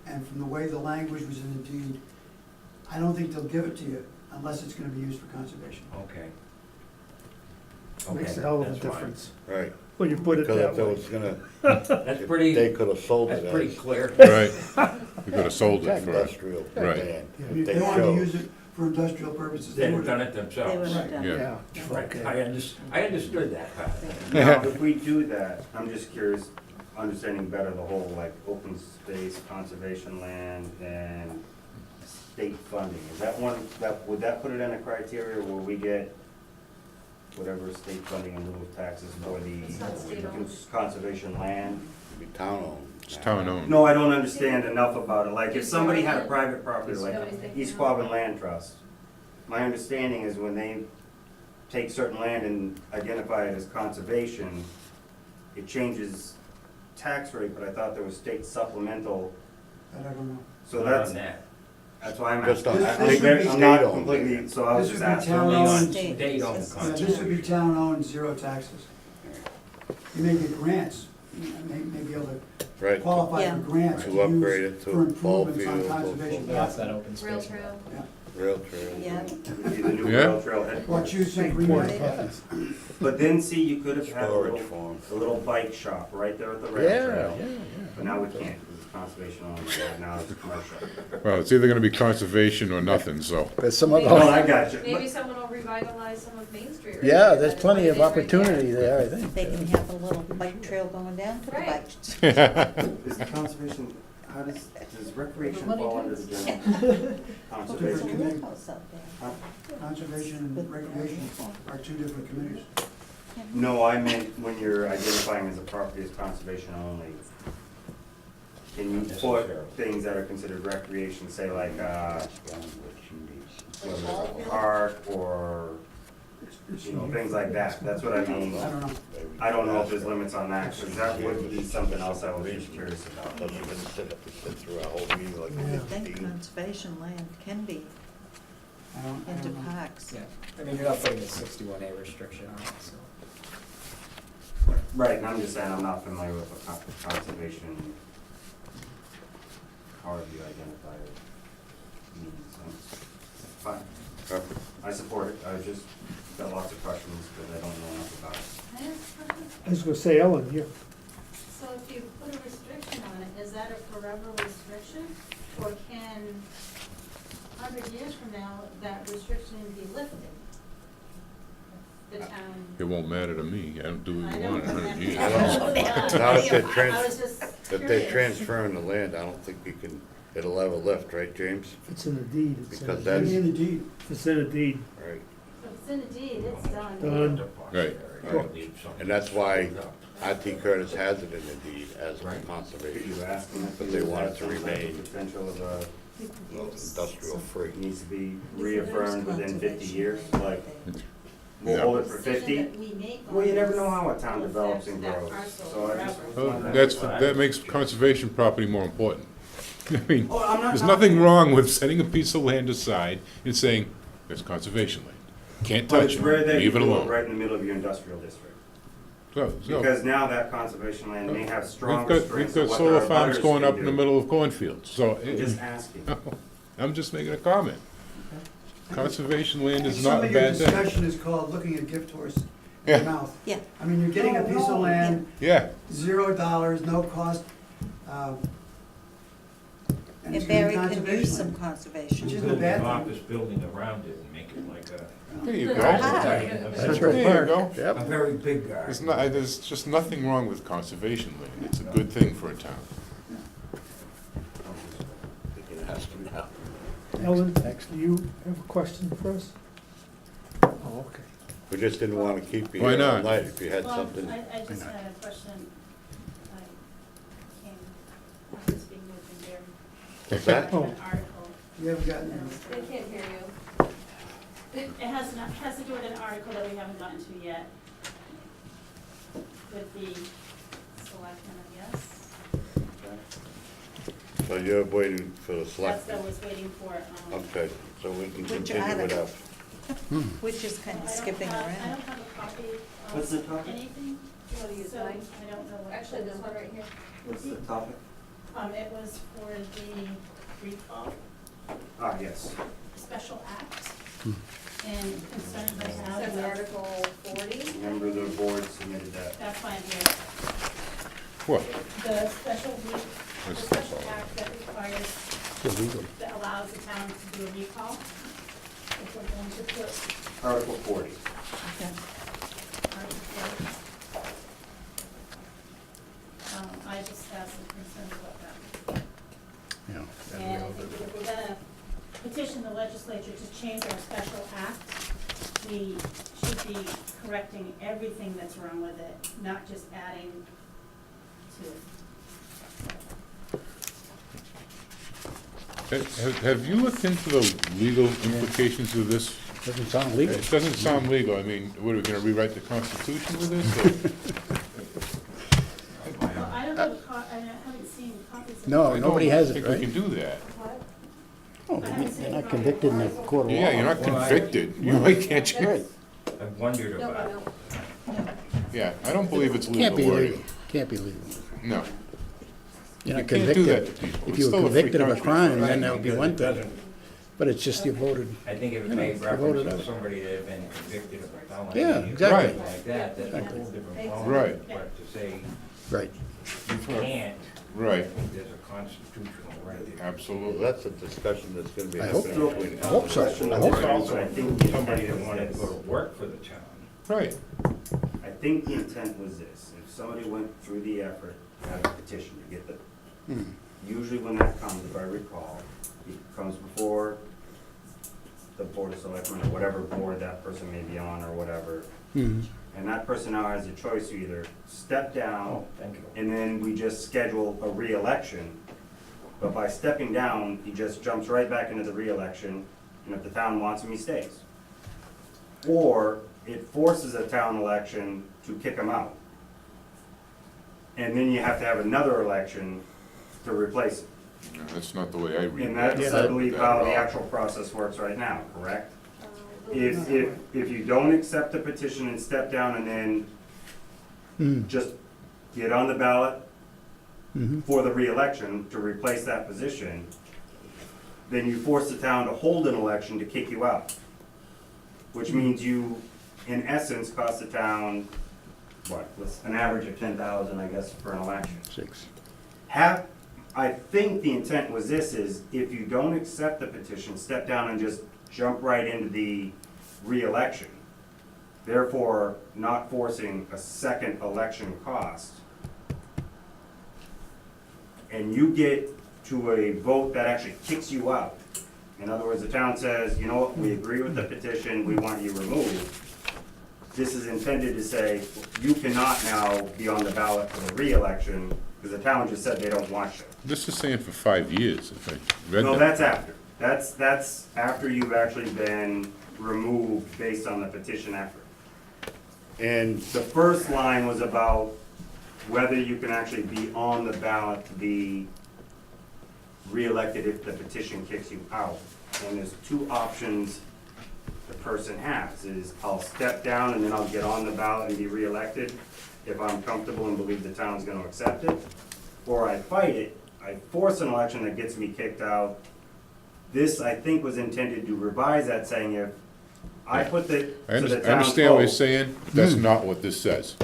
and from the way the language was in the deed, I don't think they'll give it to you unless it's gonna be used for conservation. Okay. Makes a Okay, hell of a that's fine. difference. Right, When you put it because that if it way. was gonna, That's if pretty, they could have sold that's it pretty as clear. Right. You could have sold it for, industrial Right. land. If If they they wanted to use chose. it for industrial purposes, they They'd have would done have. it They themselves. would have Right. done yeah. it. Right, Okay. I understood that part. Now, if we do that, I'm just curious, understanding better the whole, like, open space, conservation land, and state funding. Is that one, would that put it in a criteria where we get whatever state funding in lieu of taxes for It's not state-owned. the conservation land? It'd be town owned. It's town owned. No, I don't understand enough about it. Like, if somebody had a private property, like Nobody's thinking East of- Quabbin Land Trust, my understanding is when they take certain land and identify it as conservation, it changes tax rate, but I thought there was state supplemental, But I don't know. so Not that's, on that. that's why I'm Just asking. on This would be I'm not state-owned. completely, so I was This just would be asking. town Only on owned. state-owned It's Yeah, this would be conservation. town-owned, zero taxes. You may get grants, you may be able to Right, qualify Yeah. for grants to to upgrade use it for to ball improvements on fields. conservation. that's that open space. Rail trail. Yeah. Rail trail. Yeah. Be the new Yeah. rail trail head. What you said, we Porta might. potties. But then, see, you could have had a Storage little, farm. a little bike shop right there at the rail Yeah, trail. yeah, But now we can't, because it's conservation only, now it's commercial. Well, it's either gonna be conservation or nothing, so. There's some Maybe No, other, I got you. Maybe someone will revitalize some of Main Street. right yeah, there. there's That plenty is of one thing right there. opportunity there, I think. They can have a little bike trail going down to the Right. bikes. Is the conservation, how does recreation Money fall under does. the general There's a conservation? committee. House out there. Conservation and recreation are two different committees. No, I meant when you're identifying as a property as conservation only, can you put things that are considered recreation, say like, whether it's a park or, you know, things like that, that's what I mean. I don't know. I don't know if there's limits on that, because that would be something else I was just curious about. Doesn't even sit through a whole meeting like I we would think did. conservation land can be I don't into know. parks. Yeah, I mean, you're not putting a 61A restriction on it, so. Right, and I'm just saying, I'm not familiar with what conservation, however you identify it, means, so, fine. Perfect. I support it, I just got lots of questions, because I don't know enough about it. Can I ask a question? I was gonna say, Ellen, yeah. So if you put a restriction on it, is that a forever restriction? Or can, 100 years from now, that restriction be lifted? The town. It won't matter to me. I don't do what I you know, want in but 100 that- years. Not if they're I was just if they're curious. transferring the land, I don't think you can, it'll ever lift, right, James? If it's in the deed, it's in the Because deed. that's- Maybe in the deed. If it's in a deed, Right. If it's in the deed, it's done. Done. Right. And that's why R.T. Curtis has it in the deed as Right. conservation. You asked them if But they want it to some type of remain potential of a, industrial free. needs to be reaffirmed within 50 years, like, we'll No. hold it for Decision 50. that we make on Well, you never this know how a town will develops affect and that grows. parcel So I just forever. wanted to- That makes conservation property more important. I mean, Oh, I'm not there's knocking- nothing wrong with setting a piece of land aside and saying, it's conservation land. Can't But touch it's it, rare that you leave it do it alone. right in the middle of your industrial district. So, Because now that conservation land may have strong we've restraints got of what solar their farms abutters going can up in the do. middle of cornfields, so. I'm just asking. I'm just making a comment. Conservation land is Some not a of your bad thing. discussion is called looking a gift horse in Yeah. the mouth. Yeah. I mean, you're getting a piece of land, Yeah, $0, no cost, and it's And gonna be Barry can conservation use some land. conservation. Which is- Build bad an thing. office building around it and make it like there you go. That's There right, you Mark. go. a Yep. very big garden. There's just nothing wrong with conservation land. It's a good thing for a town. Ellen, do you have a question for us? Oh, okay. We just didn't wanna keep you Why here all not? night if you had Well, something. I just had a question. I came, after speaking with Jim What's that? Barry, an article. You haven't gotten They any. can't hear you. It has to do with an article that we haven't gotten to yet. With the selectmen, I guess. So you're waiting for the That's selectmen? what I was waiting for. Okay, so we can Which continue with article? that. Which is kind I of don't skipping have- I around. don't have a copy What's the of topic? anything, What are you so I doing? don't know what. Actually, this one right here. What's the topic? It was for the recall Yes. special act and concerns I have. Says with- Article 40. Remember the board submitted that. That's why I'm here. What? The special the That's- special act that requires, Illegal. that allows the town to do a recall. If we're going to put Article 40. Article 40. I just have some concerns about that. Yeah. And I think if we're gonna petition the legislature to change our special act, we should be correcting everything that's wrong with it, not just adding to it. Have you looked into the legal implications of this? Doesn't sound legal. It doesn't sound legal. I mean, what, are we gonna rewrite the Constitution with this? Well, I don't have I haven't seen copies of it. No, nobody has I it, think we right? can do that. What? Oh, you're not convicted in a court of law. Yeah, you're not convicted. You might catch Right. it. I've wondered No, about. no. Yeah, I don't believe it's Can't legal be legal. wording. Can't be legal. No. You're You not can't do that convicted. to people. If It's you were still a free convicted of a country. crime, then that would be Because one it thing. doesn't- But it's just you voted. I think if it You know, made you voted reference on to it. somebody that had been convicted of a felony. Yeah, or exactly. something like that, that's a whole different ballgame. Right. But to say Right. you can't, I Right, think there's a constitutional right. Well, absolutely. that's a discussion that's gonna be I hope happening so. between. I hope so. Question I of hope the so. also, I think the Somebody that intent wanted to was go to this. work for the town. Right. I think the intent was this, if somebody went through the effort to have a petition to get the, Hmm. usually when that comes, if I recall, it comes before the board of selectmen or whatever board that person may be on or whatever, Mhm. and that person now has a choice to either step down, Oh, thank you. and then we just schedule a reelection. But by stepping down, he just jumps right back into the reelection, and if the town wants him, he stays. Or it forces a town election to kick him out. And then you have to have another election to replace him. No, that's not the way I read And that. that's, I believe, how the actual process works right now, correct? If you don't accept the petition and step down and then Hmm. just get on the ballot Mhm. for the reelection to replace that position, then you force the town to hold an election to kick you out. Which means you, in essence, cost the town, an average of 10,000, I guess, for an election. 6. I think the intent was this, is if you don't accept the petition, step down and just jump right into the reelection. Therefore, not forcing a second election cost. And you get to a vote that actually kicks you out. In other words, the town says, you know what, we agree with the petition, we want you removed. This is intended to say, you cannot now be on the ballot for the reelection, because the town just said they don't want you. This is saying for 5 years, if I read No, that. that's after. That's after you've actually been removed based on the petition effort. And The first line was about whether you can actually be on the ballot to be reelected if the petition kicks you out. And there's two options the person has, is I'll step down and then I'll get on the ballot and be reelected if I'm comfortable and believe the town's gonna accept it, or I fight it, I force an election that gets me kicked out. This, I think, was intended to revise that, saying if I put the, I to the town's understand what you're vote. saying, but that's not what this says.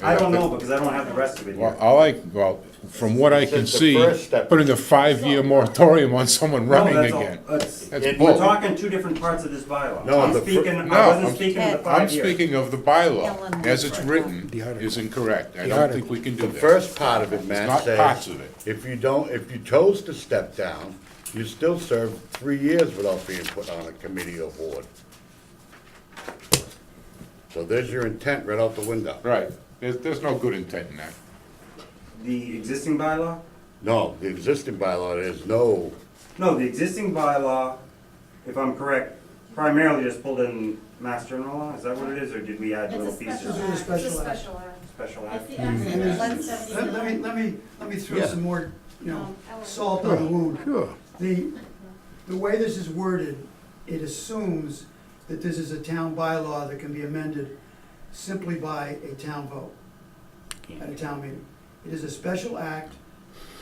I don't know, because I don't have the rest of it Well, here. from what I can It says the see, first step- putting a 5-year moratorium on someone No, running that's all- again. that's- That's We're bull. talking two different parts of this bylaw. No, I'm the fir- speaking, No, I wasn't I'm- speaking of the I'm 5 years. speaking of the bylaw, Ellen. as it's Right. written, The article. is incorrect. I The don't think we can do the that. first part of it, It's Matt, not parts says, of it. if you chose to step down, you still serve 3 years without being put on a committee or board. So there's your intent right out the window. Right, there's no good intent in that. The existing bylaw? No, the existing bylaw, there's no, No, the existing bylaw, if I'm correct, primarily just pulled in Mass General Law, is that what it is, or did we add It's a little special pieces? act. It's a special It's a act. special act. Special It's act? the Act And there's- of Let 1979. let me throw Yeah. some more, Ellen. salt on the wound. Sure. The way this is worded, it assumes that this is a town bylaw that can be amended simply by a town vote at a town meeting. It is a special act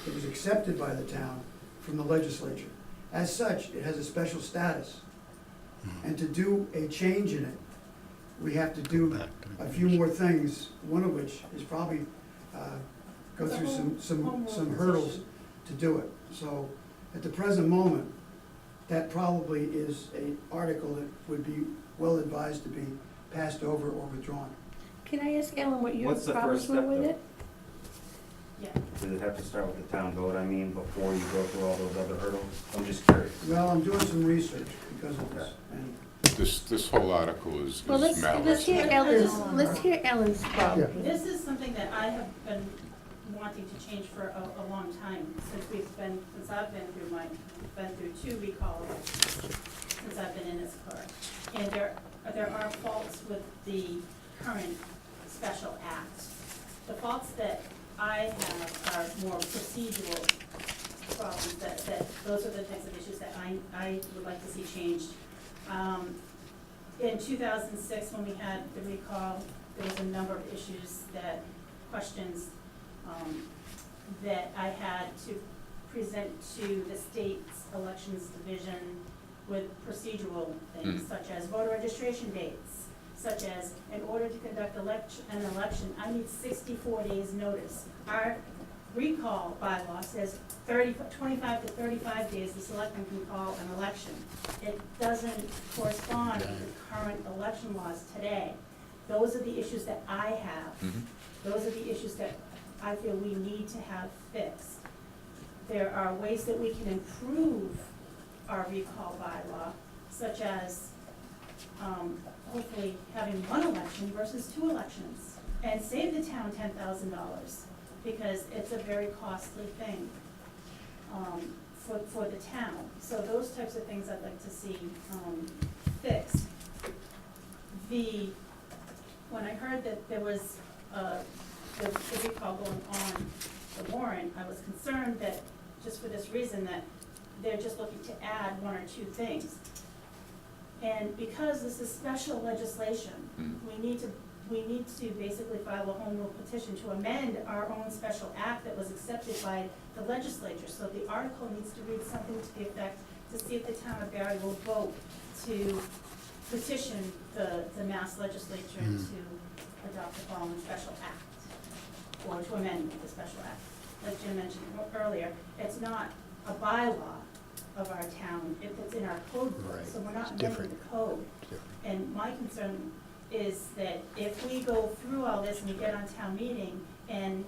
that was accepted by the town from the legislature. As such, it has a special status. And to do a change in it, we have to do a few more things, one of which is probably go through some hurdles to do it. So at the present moment, that probably is an article that would be well advised to be passed over or withdrawn. Can I ask Ellen what your What's the problems first were step, with though? it? Yeah. Does it have to start with the town vote, I mean, before you go through all those other hurdles? I'm just curious. Well, I'm doing some research because of this, and This whole article is Well, let's malice. hear Ellen's problem. This is something that I have been wanting to change for a long time, since I've been through 2 recalls, since I've been in this clerk. And there are faults with the current special act. The faults that I have are more procedural problems, that those are the types of issues that I would like to see changed. In 2006, when we had the recall, there was a number of issues questions that I had to present to the state's elections division with procedural things, such as voter registration dates, such as, in order to conduct an election, I need 64 days' notice. Our recall bylaw says 25 to 35 days the selectman can call an election. It doesn't correspond with the current election laws today. Those are the issues that I have. Those are the issues that I feel we need to have fixed. There are ways that we can improve our recall bylaw, such as hopefully having 1 election versus 2 elections, and save the town $10,000, because it's a very costly thing for the town. So those types of things I'd like to see fixed. When I heard that there was the recall going on the warrant, I was concerned that, just for this reason, that they're just looking to add 1 or 2 things. And because this is special legislation, we need to basically file a home rule petition to amend our own special act that was accepted by the legislature. So the article needs to read something to the effect, to see if the town of Barre will vote to petition the Mass legislature to adopt the following special act, or to amend the special act. Like Jim mentioned earlier, it's not a bylaw of our town, it's in our code book, Right. so we're not It's amending different. the code. And my concern is that if we go through all this and we get on town meeting and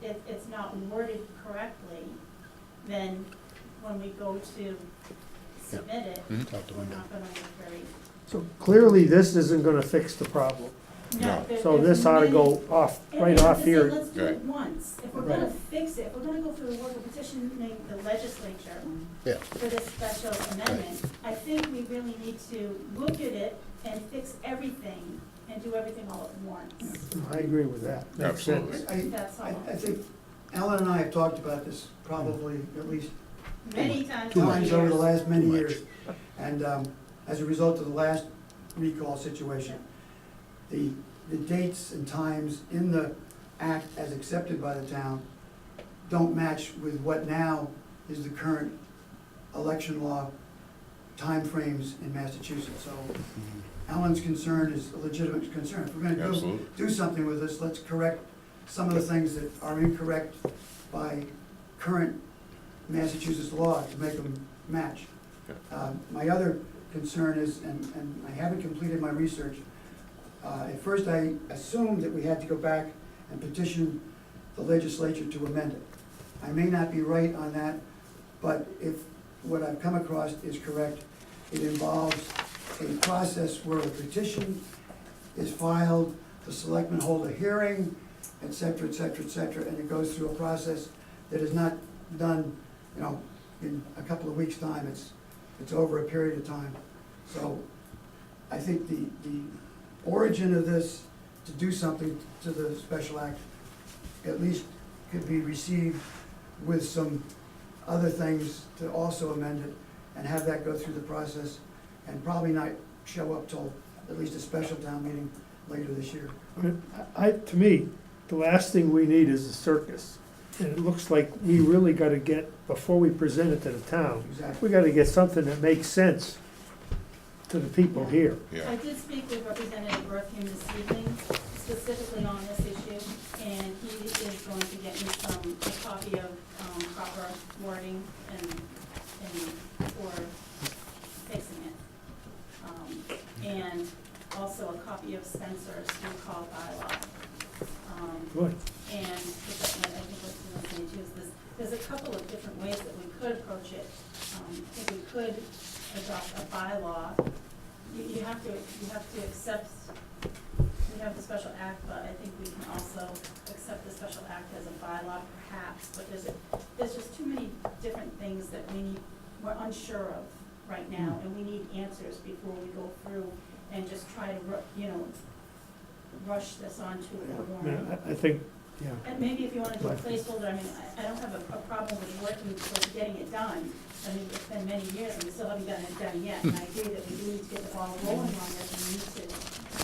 it's not worded correctly, then when we go to submit it, Out the we're window. not gonna look very, So clearly, this isn't gonna fix the problem. No. So this ought to go off, right off here. Let's do it Right. once. If we're gonna fix it, if we're gonna go through the work of petitioning the legislature Yeah. for this special amendment, I think we really need to look at it and fix everything and do everything all at once. I agree with that. Makes sense. Absolutely. That's all. I think Ellen and I have talked about this probably at least Many times. times over the years. last many Too much. years. And as a result of the last recall situation, the dates and times in the act as accepted by the town don't match with what now is the current election law timeframes in Massachusetts. So Alan's concern is a legitimate concern. If we're gonna go Absolutely. do something with this, let's correct some of the things that are incorrect by current Massachusetts law to make them match. My other concern is, and I haven't completed my research, at first I assumed that we had to go back and petition the legislature to amend it. I may not be right on that, but if what I've come across is correct, it involves a process where a petition is filed, the selectmen hold a hearing, et cetera, et cetera, et cetera, and it goes through a process that is not done, you know, in a couple of weeks' time. It's over a period of time. So I think the origin of this, to do something to the special act, at least could be received with some other things to also amend it and have that go through the process and probably not show up till at least a special town meeting later this year. I mean, to me, the last thing we need is a circus. And it looks like we really gotta get, before we present it to the town, Exactly. we gotta get something that makes sense to the people here. Yeah. I did speak with Representative Bertheum this evening, specifically on this issue, and he is going to get me a copy of proper wording and for fixing it. And also a copy of Spencer's recall bylaw. Good. And I think what's listening to is this, there's a couple of different ways that we could approach it. If we could adopt a bylaw, you have to accept, we have the special act, but I think we can also accept the special act as a bylaw perhaps, but there's just too many different things that we're unsure of right now, and we need answers before we go through and just try to, rush this onto a I mean, warrant. I think, yeah. And maybe if you want to do a placeholder, I mean, I don't have a problem with working towards getting it done. I mean, it's been many years and we still haven't gotten it done yet. And I agree that we do need to get the ball rolling on this and we need to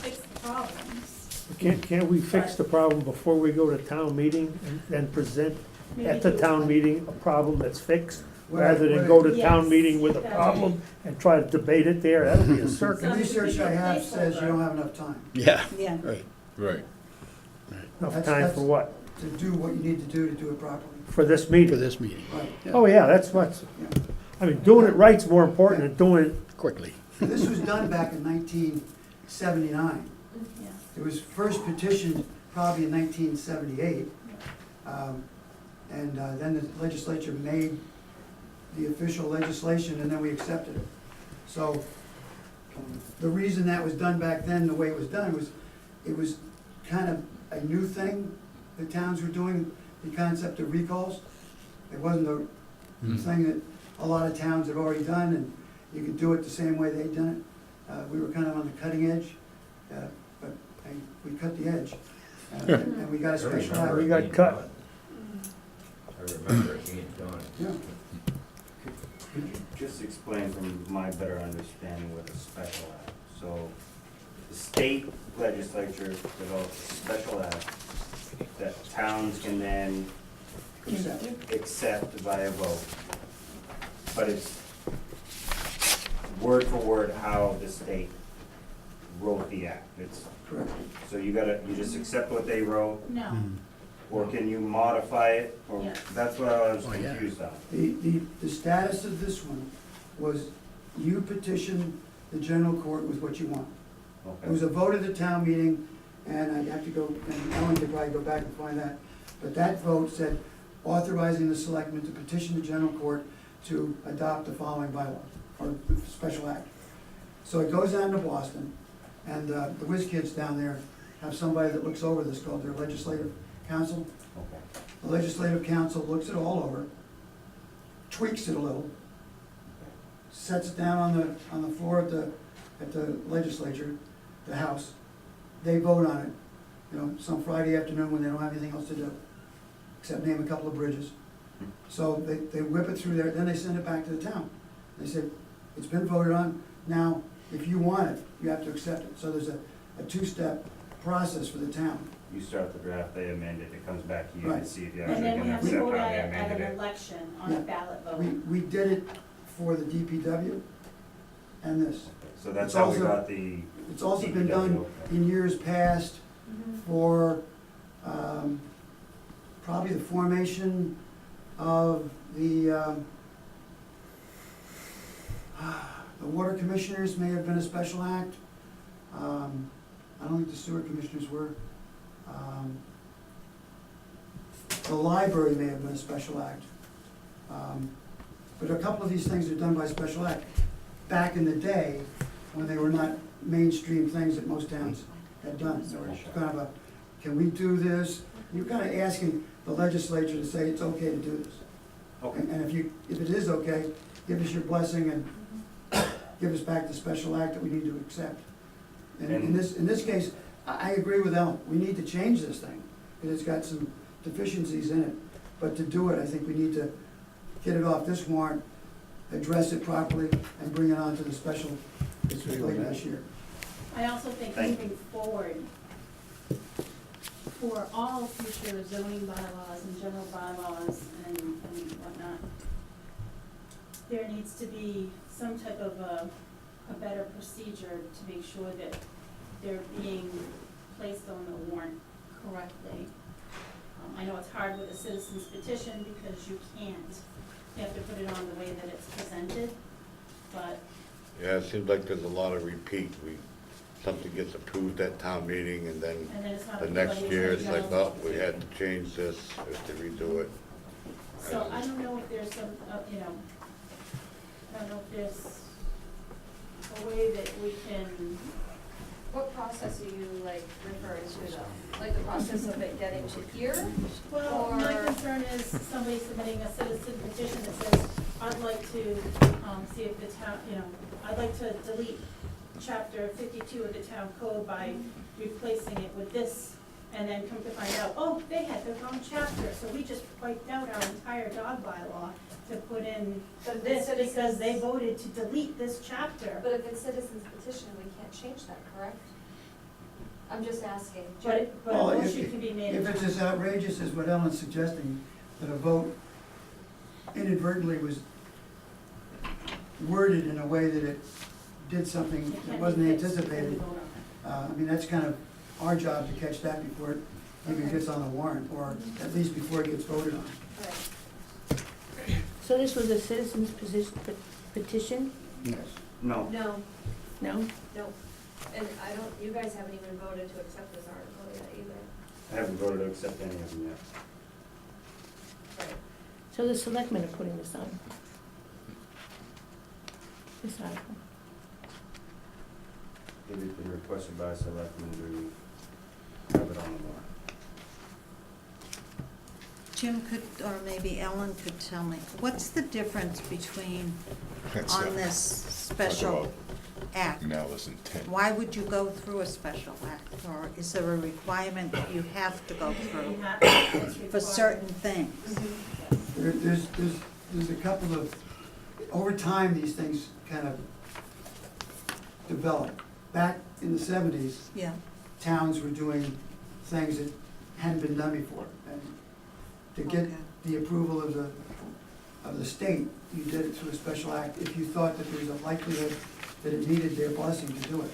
fix the problems. Can't we fix the problem before we go to town meeting and then present Maybe at the do it town like- meeting a problem that's fixed? What I- Rather than what I- go to town Yes, meeting with a that's problem and try to debate it there, that'll be a The circus. research I have says you don't have enough time Yeah, Yeah. right. Right. Enough time for what? to do what you need to do it properly. For this For meeting? this meeting, Right. Oh, yeah, that's what's, Yeah. I mean, doing it right's more important than doing it, quickly. This was done back in 1979. Yeah. It was first petitioned probably in 1978. And then the legislature made the official legislation, and then we accepted it. So the reason that was done back then, the way it was done, was it was kind of a new thing the towns were doing, the concept of recalls. It wasn't a thing that a lot of towns had already done, and you could do it the same way they'd done it. We were kind of on the cutting edge, but we cut the edge. And we got a special act. we got cut. I remember it being done. Yeah. Could you just explain from my better understanding what a special act? So the state legislature develops a special act that towns can then accept by a vote. But it's word for word how the state wrote the act. It's, Correct. so you just accept what they wrote, No, or can you modify it? Or Yes. that's what I was Oh, yeah. confused on. The status of this one was you petition the general court with what you want. It was Okay. a vote at the town meeting, and I have to go, and Ellen could probably go back and find that. But that vote said authorizing the selectmen to petition the general court to adopt the following bylaw, or special act. So it goes on to Boston, and the whiz kids down there have somebody that looks over this called their legislative council. Okay. The legislative council looks it all over, tweaks it a little, sets it down on the floor at the legislature, the House. They vote on it, you know, some Friday afternoon when they don't have anything else to do, except name a couple of bridges. So they whip it through there, then they send it back to the town. They say, it's been voted on, now, if you want it, you have to accept it. So there's a two-step process for the town. You start the draft, they amend it, it comes back to you to Right. see if you And actually then we can have to accept how vote they on it at amended an it. election, on a Yeah. ballot vote. We did it for the DPW and this. So that's It's how we also- got the, It's also been done in years past for probably the formation of the water commissioners may have been a special act. I don't think the sewer commissioners were. The library may have been a special act. But a couple of these things are done by special act. Back in the day, when they were not mainstream things that most towns had done. So it's kind of a, can we do this? You're kind of asking the legislature to say it's okay to do this. okay, And if it is okay, give us your blessing and give us back the special act that we need to accept. And in this case, I agree with Ellen, we need to change this thing, because it's got some deficiencies in it. But to do it, I think we need to get it off this warrant, address it properly, and bring it on to the special that's later this year. I also think Thank moving forward, for all future zoning bylaws and general bylaws and whatnot, there needs to be some type of a better procedure to make sure that they're being placed on the warrant correctly. I know it's hard with a citizen's petition because you can't. You have to put it on the way that it's presented, but Yeah, it seems like there's a lot of repeat. Something gets approved at town meeting and then it's not. the next year it's like, everybody oh, we had to change this, we have to redo it. So I don't know if there's some, I don't know if there's a way that we can, What process are you like referring to though? Like the process of it getting to here? well, my Or- concern is somebody submitting a citizen petition that says, I'd like to, see if the town, I'd like to delete chapter 52 of the town code by replacing it with this, and then come to find out, oh, they had the wrong chapter, so we just wiped out our entire dog bylaw to put in But if this it's because they citizens- voted to delete this chapter. But if it's citizens petition, we can't change that, correct? I'm just asking. But a Well, motion can be made. If it's as outrageous as what Ellen's suggesting, that a vote inadvertently was worded in a way that it did something It that can't wasn't be fixed when we anticipated, vote on it. I mean, that's kind of our job to catch that before it even gets on the warrant, or at least before it gets voted on. Right. So this was a citizen's petition? Yes. no. No, No? no. And you guys haven't even voted to accept this article yet either. I haven't voted to accept any of them yet. Right. So the selectmen are putting this on? This article? It has been requested by selectmen to have it on the warrant. Jim could, or maybe Ellen could tell me, what's the difference between, That's on this special act? Malice intent. Why would you go through a special act, or is there a requirement that you have to go You through have to, it's for required. certain things? There's a couple of, over time, these things kind of develop. Back in the 70s, Yeah, towns were doing things that hadn't been done before. And to get Okay. the approval of the state, you did it through a special act if you thought that there was a likelihood that it needed their blessing to do it.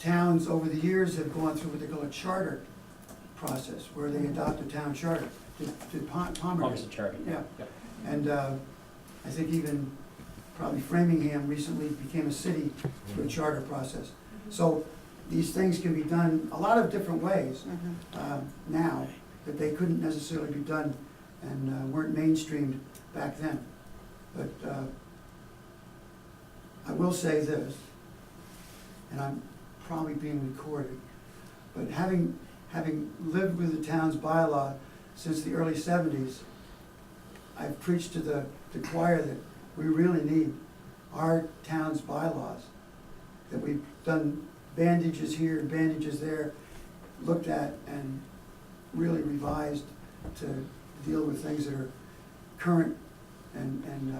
Towns over the years have gone through what they call a charter process, where they adopt a town charter. Palmer Palmer's charter. Yeah. Yep. And I think even probably Framingham recently became a city through a charter process. So these things can be done a lot of different ways now, that they couldn't necessarily be done and weren't mainstreamed back then. But I will say this, and I'm probably being recorded, But having lived with the town's bylaw since the early seventies, I've preached to the choir that we really need our town's bylaws, that we've done bandages here, bandages there, looked at and really revised to deal with things that are current and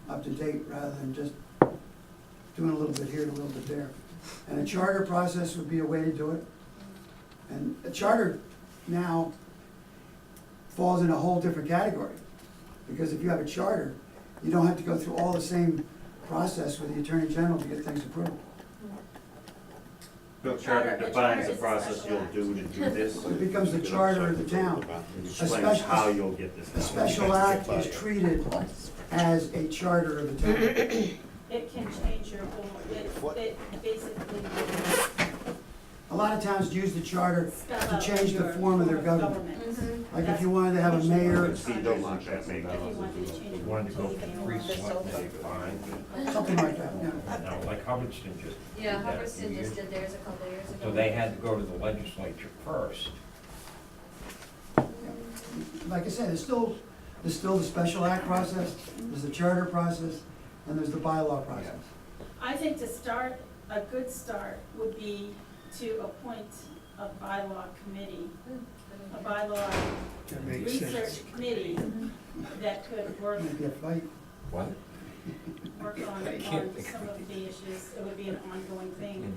up to date, rather than just doing a little bit here and a little bit there. And a charter process would be a way to do it. And a charter now falls in a whole different category, because if you have a charter, you don't have to go through all the same process with the Attorney General to get things approved. The charter defines the process you'll do to do this. It becomes the charter of the town. Explains how you'll get this A done. special act is treated as a charter of the town. It can change your whole, it basically A lot of towns use the charter spell to out change the your form of their government. Like if you wanted to have a mayor, See, don't want that maybe. If you wanted to change it. Wanted to go for 3 selectmen, fine. something like that, yeah. Now, like Hubbardston just did Yeah, that a Hubbardston few just years did theirs a couple of years ago. So they had to go to the legislature first. Like I said, there's still the special act process, there's the charter process, and there's the bylaw process. I think to start, a good start would be to appoint a bylaw committee, a bylaw That makes sense. research committee that could work Maybe a fight. What? on some of the issues. It would be an ongoing thing,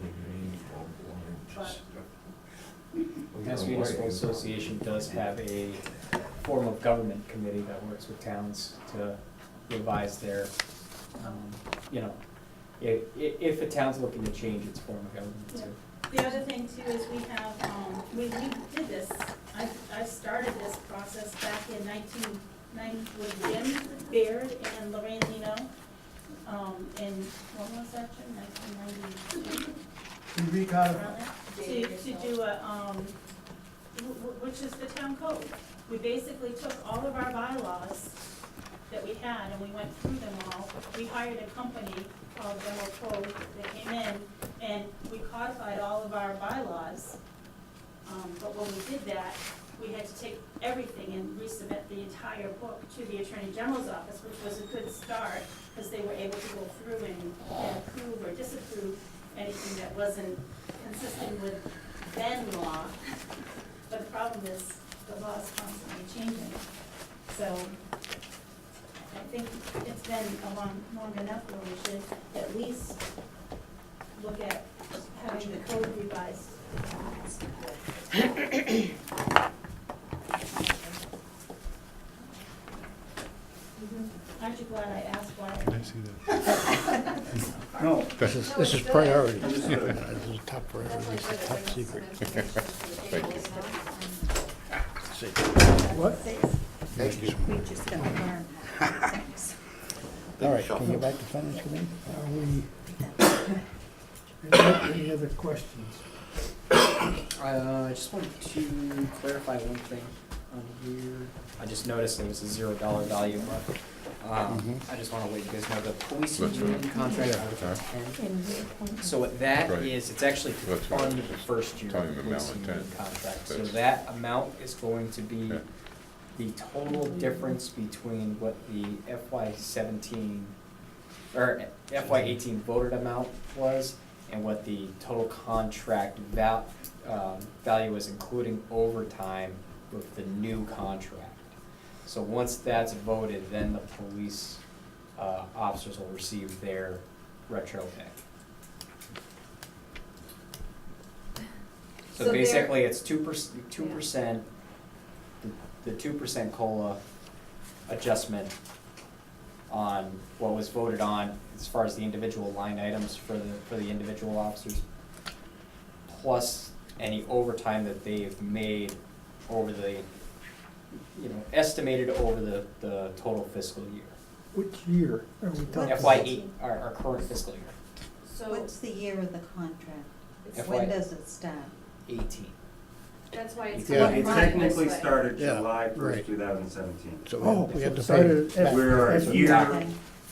but Mass Municipal Association does have a form of government committee that works with towns to revise their, you know, if a town's looking to change its form of government too. the other thing too is we have, we did this, I started this process back in 1990 with Jim Baird and Lorraine Lino, in, what was that, Jim, 1992? You recodify. around there, to do a, which is the town code. We basically took all of our bylaws that we had and we went through them all. We hired a company called General Code that came in and we codified all of our bylaws. But when we did that, we had to take everything and resubmit the entire book to the Attorney General's office, which was a good start, because they were able to go through and approve or disapprove anything that wasn't consistent with then law. But the problem is, the law is constantly changing. So I think it's been long enough where we should at least look at having the code revised. Aren't you glad I asked why? No, This is priority. This is top priority, this is top secret. What? Thank you. We just gotta learn. Thanks. All right, can you go back to finance committee? Are we, any other questions? I just wanted to clarify one thing on here. I just noticed there was a $0 value, but, I just wanna let you guys know, the police That's union right. contract, Yeah. Article And 10. So what that Right. is, it's actually to That's right. fund the first year Telling of the them police now at union 10. contract. So That's- that amount is going to be Yeah. the total difference between what the FY 17, or FY 18 voted amount was, and what the total contract value is, including overtime with the new contract. So once that's voted, then the police officers will receive their retro pay. So So they're- basically, it's 2%, the 2% COLA adjustment on what was voted on as far as the individual line items for the individual officers, plus any overtime that they've made over the, estimated over the total fiscal year. Which year are we talking? FY8, our current fiscal year, So What's the year of the contract? FY When does it start? 18. that's why it's. Yeah, It going technically this way. started Yeah, July 1st, right. 2017. So Oh, we have to so it started pay. at- We're a at- year Okay.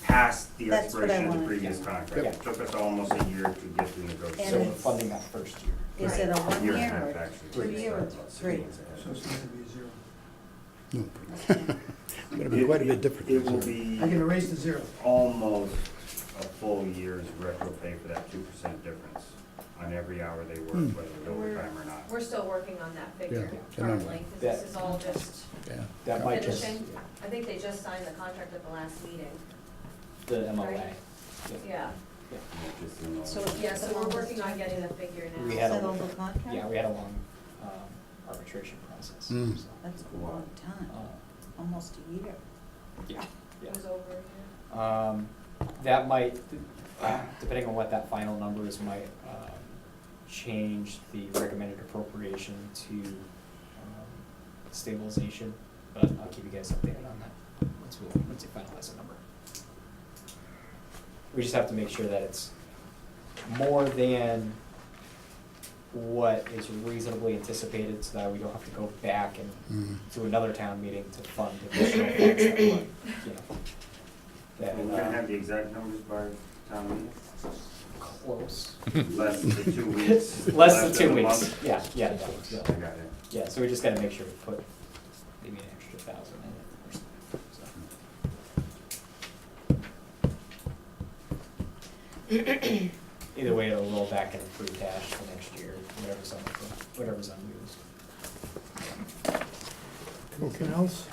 past the That's what I expiration of the wanted. previous contract. Yeah. It took us almost a year to get to negotiate. So And we're it's- funding that first year. Is it a one Year and a year half, or actually. 2 year or 3? So it's gonna be a zero. Okay. It'll be quite a bit different. It will be I can erase the zero. almost a full year's retro pay for that 2% difference on every hour they work, whether it's overtime or not. We're still working on that figure Yeah, the number. currently, because this is all just Yeah. That might just, finishing. I think they just signed the contract at the last meeting. the MLA. Right. Yeah, Just, you know, So yeah, so we're working on getting the figure now. We had a- Settle the contract? Yeah, we had a long arbitration process, Mm. so. That's a long time, almost a year. Yeah, It was over here. that might, depending on what that final number is, might change the recommended appropriation to stabilization, but I'll keep you guys updated on that once we finalize a number. We just have to make sure that it's more than what is reasonably anticipated, so that we don't have to go back and to another town meeting to fund additional funds that weren't, you know. That, We're gonna have the exact numbers by town meeting, close. less than 2 weeks. Less than 2 a weeks, month. yeah. I got it. Yeah, so we just gotta make sure we put maybe an extra 1,000 in it or something, so. Either way, it'll roll back into free cash for next year, whatever's unused. Anything else?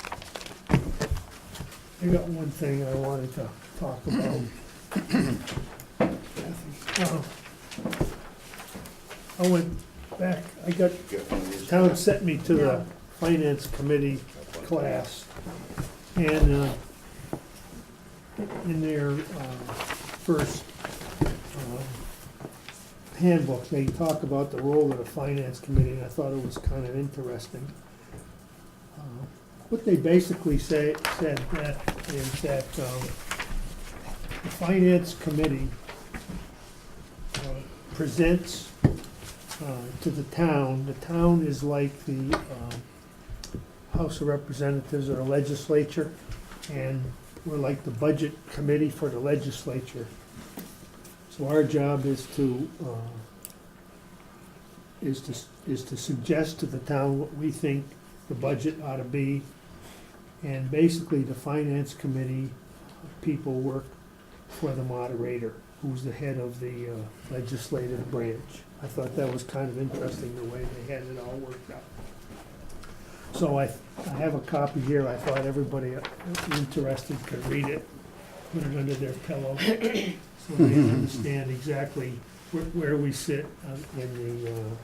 I got one thing I wanted to talk about. I went back, Get one of these. town sent me to the finance committee class, and in their first handbook, they talk about the role of the finance committee, and I thought it was kind of interesting. What they basically said that is that the finance committee presents to the town is like the House of Representatives or the legislature, and we're like the budget committee for the legislature. So our job is to suggest to the town what we think the budget ought to be, and basically the finance committee people work for the moderator, who's the head of the legislative branch. I thought that was kind of interesting, the way they had it all worked out. So I have a copy here. I thought everybody interested could read it, put it under their pillow, so they understand exactly where we sit in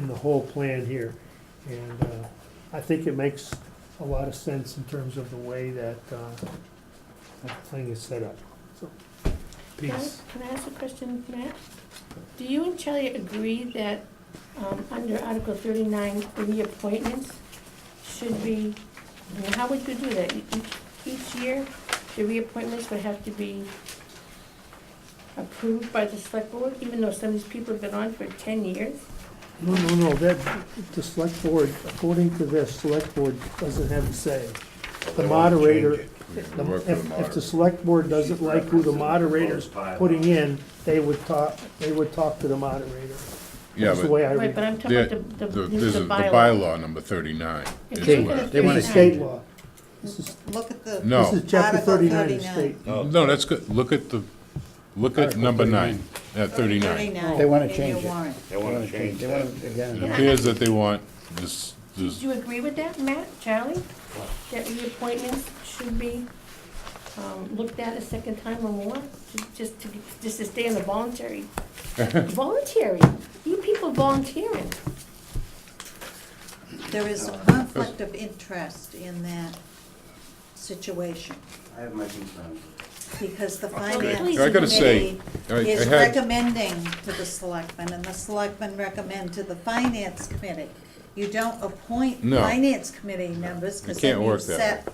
the whole plan here. And I think it makes a lot of sense in terms of the way that thing is set up. So, peace. Can I ask a question, Matt? Do you and Charlie agree that under Article 39, the reappointments should be, how would you do that? Each year, the reappointments would have to be approved by the select board, even though some of these people have been on for 10 years? No, that, the select board, according to this, select board doesn't have a say. The moderator, if the select board doesn't like who the moderator's putting in, they would talk to the moderator. Yeah, That's the way I Right, read but it. I'm talking about There's the the bylaw. bylaw number 39. If is you look where- at They want This to is state change it. law. This is, Look at the. No. this is chapter Article 39 of 39. state. No, that's good. Look at Article number 39. 9, 39. 39 They wanna in change your it. warrant. They wanna change They that. want to, again. It appears that they want this, Do you agree with that, Matt, Charlie? That reappointments should be looked at a second time or more? Just to stay in the voluntary? Voluntary? You people volunteering. There is a conflict of interest in that situation, I have my concerns. because the please. finance I gotta say, committee I is had, recommending to the selectmen, and the selectmen recommend to the finance committee. You don't appoint No. finance committee members, because can't then you work that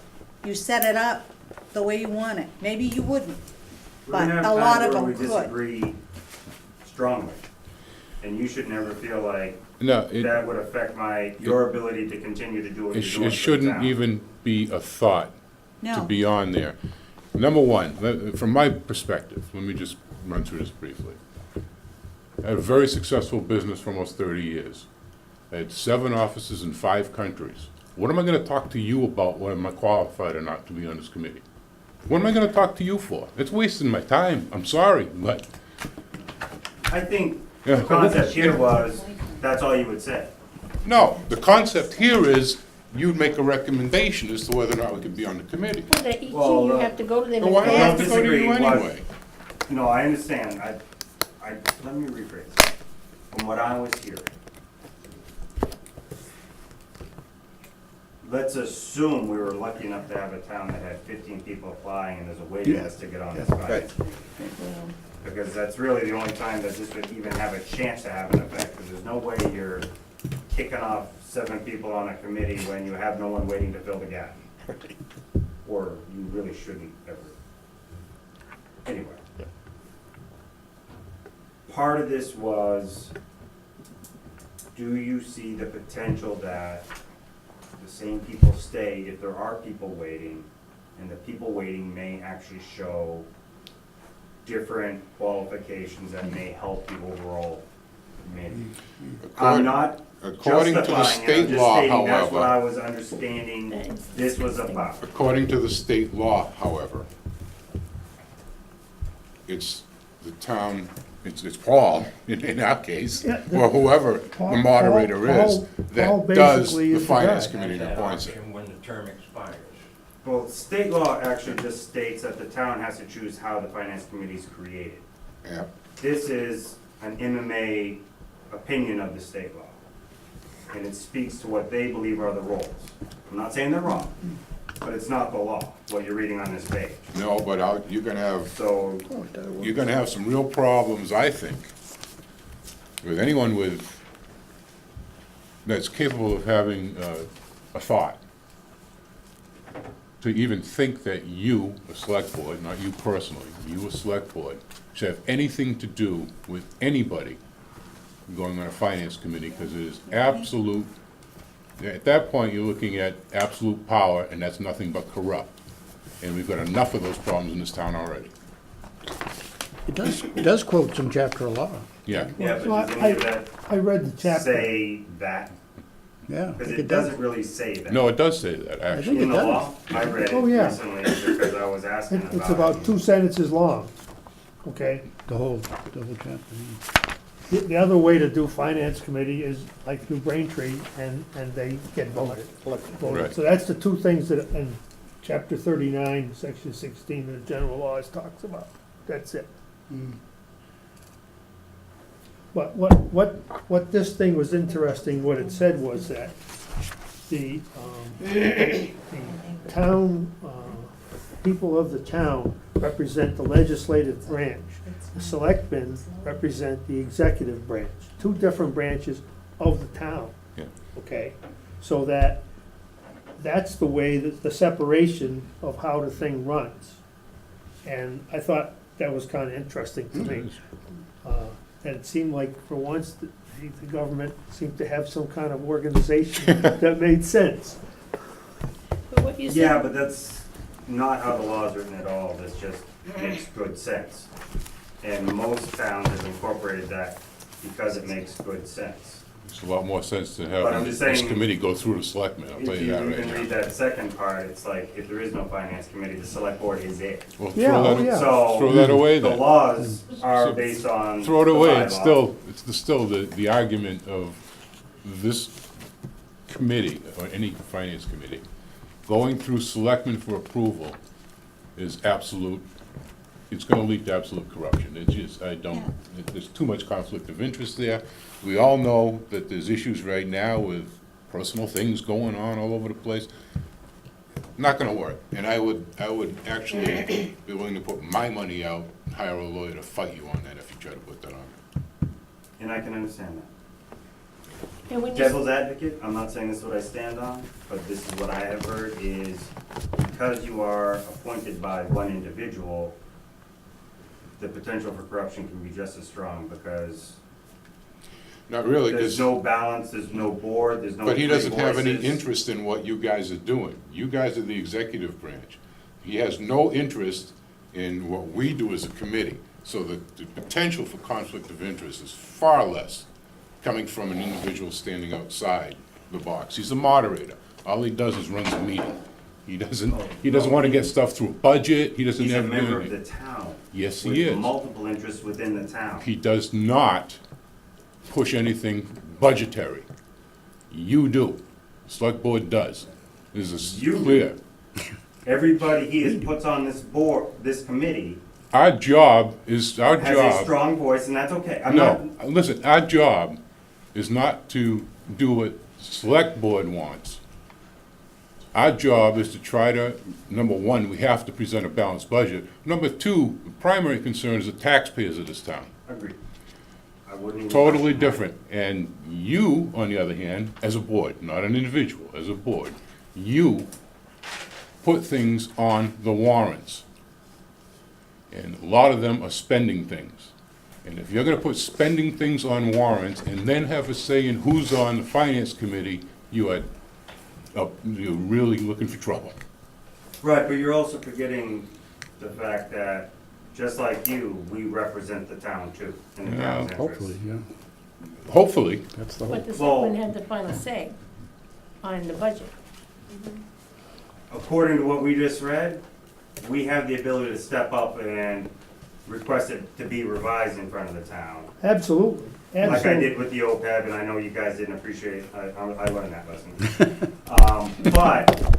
you set it up the way you want it. Maybe you wouldn't, We're but gonna have a lot of times where them we could. disagree strongly, and you should never feel like no, that would affect your ability to continue to do what you're doing for the it shouldn't town. even be a thought to No, be on there. Number one, from my perspective, let me just run through this briefly. I had a very successful business for almost 30 years. I had 7 offices in 5 countries. What am I gonna talk to you about, whether am I qualified or not to be on this committee? What am I gonna talk to you for? It's wasting my time, I'm sorry, but, I think Yeah. the concept here was, that's all you would say. no, the concept here is you'd make a recommendation as to whether or not we could be on the committee. Well, that each Well, year you have to go to them Well, and why do I have ask. to go to you disagree, what- anyway? No, I understand, let me rephrase. From what I was hearing, let's assume we were lucky enough to have a town that had 15 people applying and there's a waiting Yeah. list to get on this Yeah, finance committee. Because that's really the only time that this would even have a chance to have an effect, because there's no way you're kicking off 7 people on a committee when you have no one waiting to fill the gap. Or you really shouldn't ever. Anyway. Part of this was, do you see the potential that the same people stay if there are people waiting, and the people waiting may actually show different qualifications that may help the overall committee? I'm not According to the justifying it, I'm state just law, stating that's what I however, was understanding this was about. according to the state law, however, it's the town, it's Paul, in our case, Yeah, or whoever the Paul- moderator is, Paul that does basically the is the finance guy. committee and That appoints it. option when the term expires. Well, state law actually just states that the town has to choose how the finance committee is created. Yeah. This is an MMA opinion of the state law. And it speaks to what they believe are the roles. I'm not saying they're wrong, but it's not the law, what you're reading on this page. No, but you're gonna have, So, you're gonna have some real problems, I think, with anyone that's capable of having a thought. To even think that you, a select board, not you personally, you, a select board, should have anything to do with anybody going on a finance committee, because it is absolute, at that point, you're looking at absolute power, and that's nothing but corrupt. And we've got enough of those problems in this town already. It does quote some chapter of law. Yeah. yeah, So but does any of that I read the chapter. say that? Yeah, I Because think it doesn't really say that. No, it does say that, I actually. think In it the does. law, I read it Oh, yeah. recently because I was asking about it. It's about 2 sentences long, okay? The whole chapter. The other way to do finance committee is like through Braintree, and they get voted. Right. So that's the 2 things that, in chapter 39, section 16 of the general laws talks about. That's it. But what this thing was interesting, what it said was that the town, people of the town represent the legislative branch. The selectmen represent the executive branch, 2 different branches of the town. Yeah. Okay, so that's the way, that the separation of how the thing runs. And I thought that was kind of interesting to me. And it seemed like for once, the government seemed to have some kind of organization that made sense. But what you Yeah, said, but that's not how the law is written at all. This just makes good sense. And most towns have incorporated that because it makes good sense. It's a lot more sense to But have I'm just this saying, committee go through the selectmen, I'll tell If you you that right even read now. that second part, it's like, if there is no finance committee, the select board is it. Well, Yeah, throw oh, that, yeah. throw that away The then. laws are So based on Throw it the away, it's bylaw. still the argument of this committee, or any finance committee, going through selectmen for approval is absolute, it's gonna lead to absolute corruption. It's just, there's too much conflict of interest there. We all know that there's issues right now with personal things going on all over the place. Not gonna work, and I would actually be willing to put my money out, and hire a lawyer to fight you on that if you try to put that on. And I can understand that. and when you, Devil's advocate, I'm not saying this is what I stand on, but this is what I have heard is because you are appointed by one individual, the potential for corruption can be just as strong because Not really, there's because, no balance, there's no board, there's no but he three doesn't have any voices. interest in what you guys are doing. You guys are the executive branch. He has no interest in what we do as a committee. So the potential for conflict of interest is far less coming from an individual standing outside the box. He's a moderator. All he does is runs a meeting. He doesn't want to get stuff through a budget. He doesn't He's a have to do member of anything. the town. Yes, he With is. multiple interests within the town. He does not push anything budgetary. You do. Select board does. This is You do. clear. Everybody he puts on this board, this committee, Our job is, has a job. strong voice, and that's okay. I'm not, No, listen, our job is not to do what select board wants. Our job is to try to, number one, we have to present a balanced budget. Number two, the primary concern is the taxpayers of this town. agreed. I wouldn't even. Totally question that. different. And you, on the other hand, as a board, not an individual, as a board, you put things on the warrants. And a lot of them are spending things. And if you're gonna put spending things on warrants and then have a say in who's on the finance committee, you're really looking for trouble. Right, but you're also forgetting the fact that, just like you, we represent the town too, in the town's Hopefully, interests. yeah. Hopefully, That's the But hope. the Well- selectmen have the final say on the budget. According to what we just read, we have the ability to step up and request it to be revised in front of the town. Absolutely, Like I absolutely. did with the OPEB, and I know you guys didn't appreciate, I learned that lesson. But,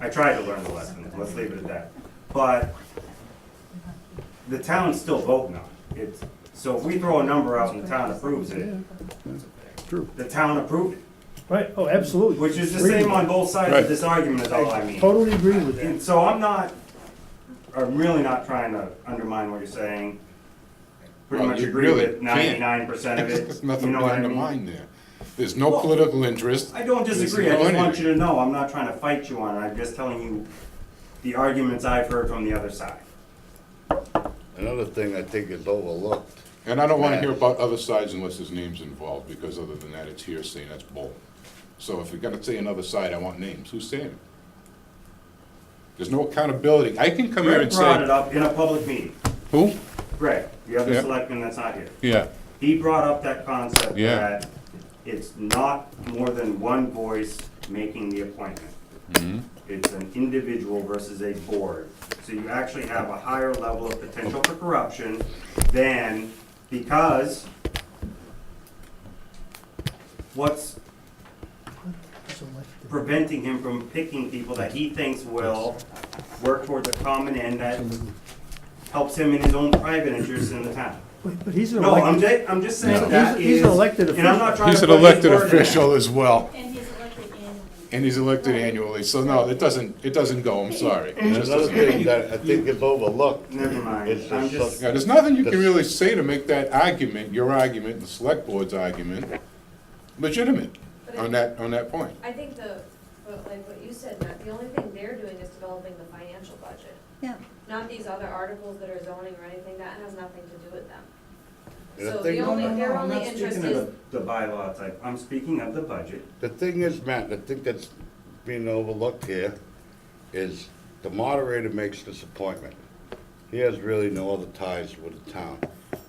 I tried to learn the lesson, let's leave it at that. But, the town's still voting on it. So if we throw a number out and the town approves it, True. the town approved it. Right, oh, absolutely. Which is the Agree with same on that. both sides Right. of this argument, is all I mean. Totally agree with that. And so I'm really not trying to undermine what you're saying. Pretty Well, much you agree really with can't. 99% of it. there's You nothing know to what I mean? undermine there. There's no Well, political interest. I don't disagree, I There's just no want you anything. to know, I'm not trying to fight you on it, I'm just telling you the arguments I've heard from the other side. Another thing I think is overlooked. And I don't wanna Matt. hear about other sides unless his name's involved, because other than that, it's hearsay, and that's bull. So if you're gonna say another side, I want names. Who's saying it? There's no accountability. I can come here Greg and brought it say, up in a public meeting. who? Greg, the other Yeah. selectman that's not here. Yeah, He brought up that concept Yeah. that it's not more than one voice making the appointment. mhm. It's an individual versus a board. So you actually have a higher level of potential for corruption than, because what's preventing him from picking people that he thinks will work towards a common end that helps him in his own private interests in the town? But he's an No, elected, I'm just saying No. that He's is, an elected and I'm not official. trying He's to an put his elected word in there. official as well, And he's elected in. and he's elected annually, so no, it doesn't go, I'm sorry. It just Another doesn't thing go. that I think is overlooked. Never mind, is I'm the just, Yeah, there's nothing you can really say to make that argument, your argument, the select board's argument, legitimate on that point. I think but like what you said, Matt, the only thing they're doing is developing the financial budget. Yeah. Not these other articles that are zoning or anything, that has nothing to do with them. And the So thing- the no, only, no, their no, I'm only not interest speaking is, of the bylaw type, I'm speaking of the budget. The thing is, Matt, I think that's being overlooked here, is the moderator makes this appointment. He has really no other ties with the town.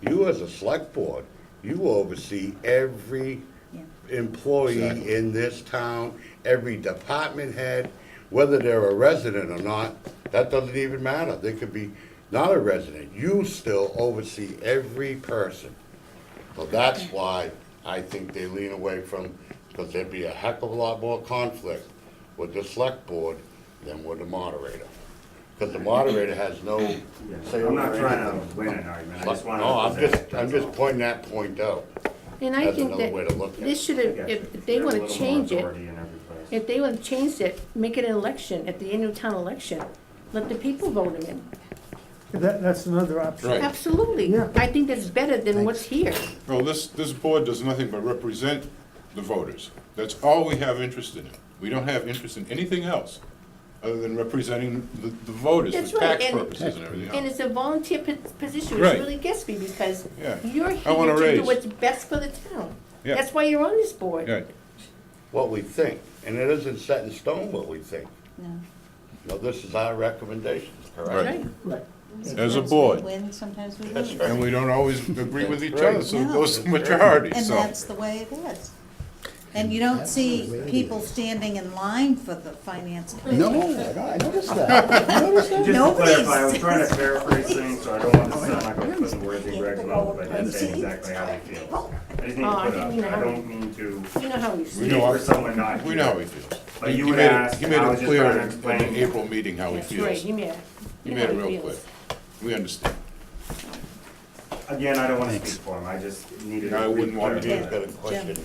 You as a select board, you oversee every Yeah. employee Exactly. in this town, every department head, whether they're a resident or not, that doesn't even matter. They could be not a resident. You still oversee every person. So that's why I think they lean away from, because there'd be a heck of a lot more conflict with the select board than with the moderator. Because the moderator has no say I'm not over trying anything. to win an argument, I just wanna. No, I'm present it, I'm that's just all. pointing that point out. And I That's think another that way to look at it. this should I have, get you. if they There's a wanna little more change it, authority in every place. if they wanna change it, make it an election, at the annual town election, let the people vote him in. that's another option. Right. Absolutely. Yeah. I think that's better than what's here. Well, this board does nothing but represent the voters. That's all we have interest in. We don't have interest in anything else, other than representing the voters That's for right, tax and- purposes and everything And else. it's a volunteer position, Right. which really gets me, because Yeah. you're I want here a to do raise. what's best for the town. Yeah. That's why you're on this board. Right. What we think, and it isn't set in stone what we think. No. No, this is our recommendations, correct? Right. Right. As a Sometimes board. we win, sometimes we That's lose. right. And we don't always agree with each That's other, right. so it No. goes to That's right. majority, And so. that's the way it is. And you don't see people standing in line for the finance committee. No, I noticed that. I noticed that. Just to Nobody's- clarify, I was trying to paraphrase things, so I don't want to sound like I'm putting words in Greg's mouth, but I did say exactly how he feels. I just need to Oh, I put think up, we know I how don't mean to You know how we We speak know for how- someone not here. We know how he feels. But you He would made it- ask, He and made I it was just clear trying to in explain. the April meeting how he That's right, feels. you made it. He You made know it how he real clear. feels. We understand. Again, I don't want to speak for him, I just needed to. I wouldn't want to Dave's do got a question.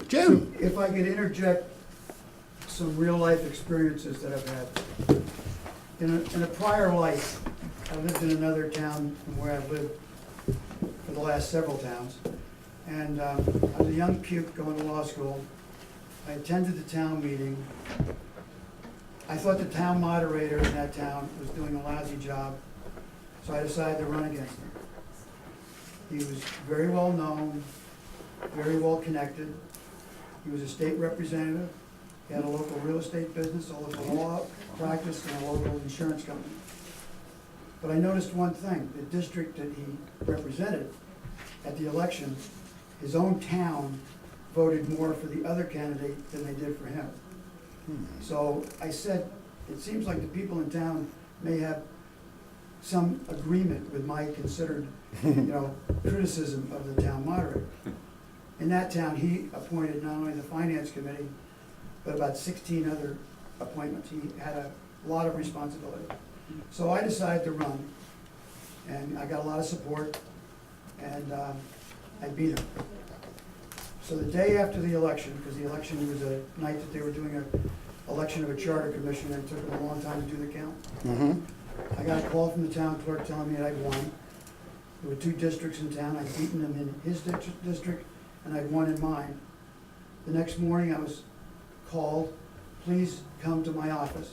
Jim, If I could interject some real-life experiences that I've had. In a prior life, I lived in another town from where I've lived for the last several towns. And I was a young puke going to law school. I attended the town meeting. I thought the town moderator in that town was doing a lousy job, so I decided to run against him. He was very well known, very well connected. He was a state representative. He had a local real estate business, a local law practice, and a local insurance company. But I noticed one thing, the district that he represented at the election, his own town voted more for the other candidate than they did for him. So I said, it seems like the people in town may have some agreement with my considered, criticism of the town moderator. In that town, he appointed not only the finance committee, but about 16 other appointments. He had a lot of responsibility. So I decided to run, and I got a lot of support, and I beat him. So the day after the election, because the election was a night that they were doing an election of a charter commission, and it took them a long time to do the count. I got a call from the town clerk telling me that I'd won. There were 2 districts in town. I'd beaten them in his district, and I'd won in mine. The next morning, I was called, please come to my office.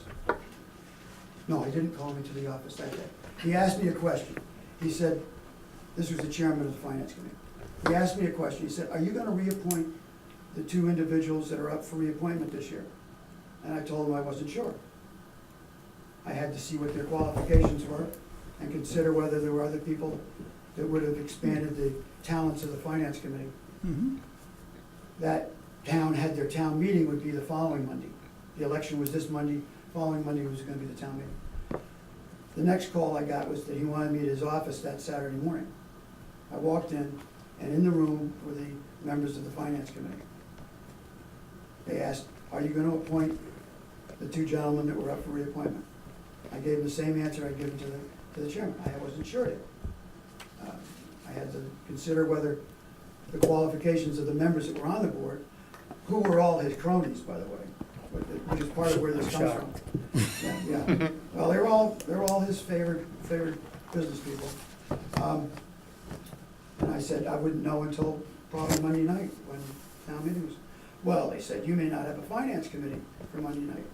No, he didn't call me to the office that day. He asked me a question. He said, this was the chairman of the finance committee. He asked me a question. He said, are you gonna reappoint the 2 individuals that are up for reappointment this year? And I told him I wasn't sure. I had to see what their qualifications were and consider whether there were other people that would have expanded the talents of the finance committee. That town had their town meeting would be the following Monday. The election was this Monday, following Monday was gonna be the town meeting. The next call I got was that he wanted me at his office that Saturday morning. I walked in, and in the room were the members of the finance committee. They asked, are you gonna appoint the 2 gentlemen that were up for reappointment? I gave them the same answer I'd given to the chairman. I wasn't sure yet. I had to consider whether the qualifications of the members that were on the board, who were all his cronies, by the way, which is part of where this comes from. Yeah. Well, they're all his favorite business people. And I said I wouldn't know until probably Monday night when town meeting was. Well, they said, you may not have a finance committee for Monday night.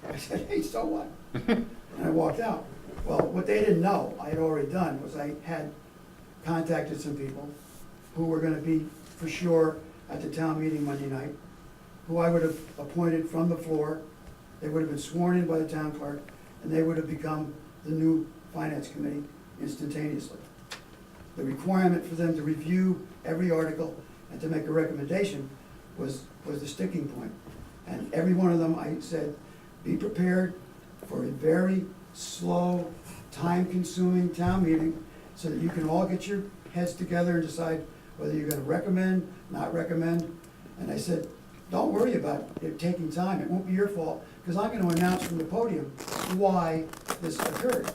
I said, hey, so what? And I walked out. Well, what they didn't know, I had already done, was I had contacted some people who were gonna be for sure at the town meeting Monday night, who I would have appointed from the floor. They would have been sworn in by the town clerk, and they would have become the new finance committee instantaneously. The requirement for them to review every article and to make a recommendation was the sticking point. And every one of them, I said, be prepared for a very slow, time-consuming town meeting so that you can all get your heads together and decide whether you're gonna recommend, not recommend. And I said, don't worry about it taking time. It won't be your fault, because I'm gonna announce from the podium why this occurred.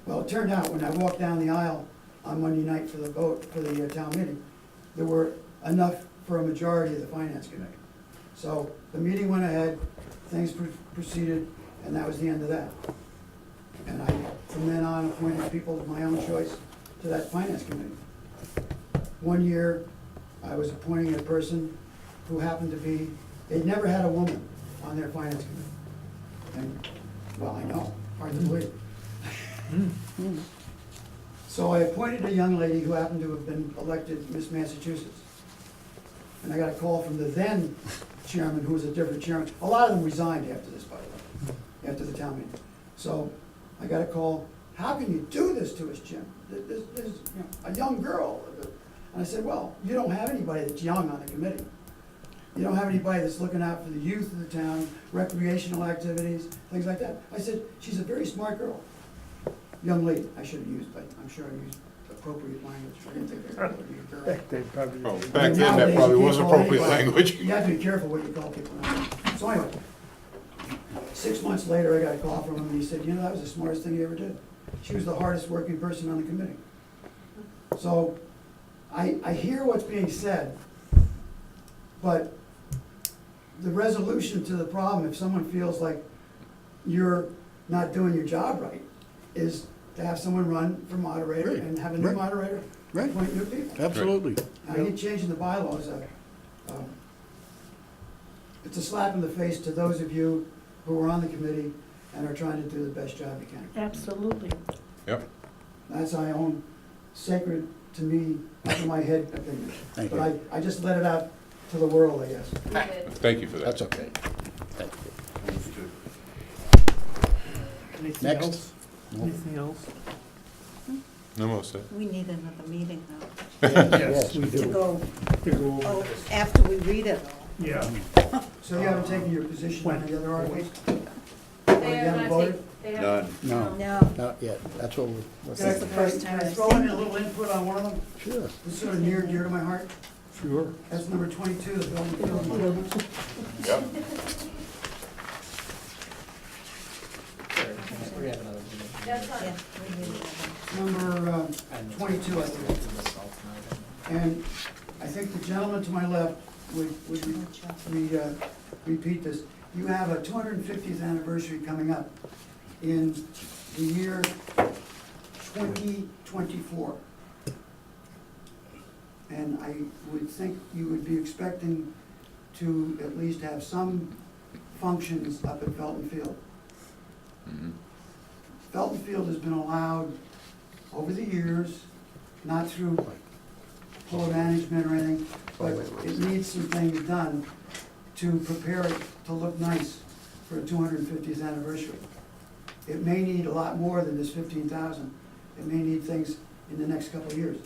Well, it turned out when I walked down the aisle on Monday night for the vote, for the town meeting, there were enough for a majority of the finance committee. So the meeting went ahead, things proceeded, and that was the end of that. And I, from then on, appointed people of my own choice to that finance committee. One year, I was appointing a person who happened to be, they'd never had a woman on their finance committee. And, well, I know, hard to believe. So I appointed a young lady who happened to have been elected Miss Massachusetts. And I got a call from the then chairman, who was a different chairman. A lot of them resigned after this, by the way. after the town meeting. So I got a call, how can you do this to us, Jim? This is, you know, a young girl. And I said, well, you don't have anybody that's young on the committee. You don't have anybody that's looking out for the youth of the town, recreational activities, things like that. I said, she's a very smart girl. Young lady, I should have used, but I'm sure I used appropriate language. I didn't think they were calling you a girl. Back then, probably. Oh, I back mean, then, that nowadays, probably you was can't call appropriate anybody. language. You have to be careful what you call people now. So anyway, 6 months later, I got a call from him, and he said, you know, that was the smartest thing you ever did. She was the hardest working person on the committee. So, I hear what's being said, but the resolution to the problem, if someone feels like you're not doing your job right, is to have someone run for moderator Right, and have a new right, moderator right. appoint new people. Absolutely. I need changing the bylaws. It's a slap in the face to those of you who are on the committee and are trying to do the best job you can. Absolutely. Yep. That's my own sacred, to me, over my head opinion. Thank But you. I just let it out to the world, I guess. We did. Thank you for that. That's okay. Thank you. Anything Next. else? Anything else? No more, sir. We need another meeting Yes, we though, to do. go, To go over oh, this. after we read it all. Yeah. So you haven't taken your position on the other articles? They you have haven't not voted? taken, they have. None. No, No, not yet. That's what we're. This is the first time Can I I've throw seen in a it. little input on one of them? Sure. It's sort of near and dear to my heart. Sure. That's number 22, the building improvements. Yep. We have another meeting. That's fine. Yeah, we need it. Number 22, I think. And I think the gentleman to my left would repeat this. You have a 250th anniversary coming up in the year 2024. And I would think you would be expecting to at least have some functions up at Felton Field. Mhm. Felton Field has been allowed over the years, not through poor management or anything, but it needs some things done to prepare it to look nice for a 250th anniversary. It may need a lot more than this 15,000. It may need things in the next couple of years.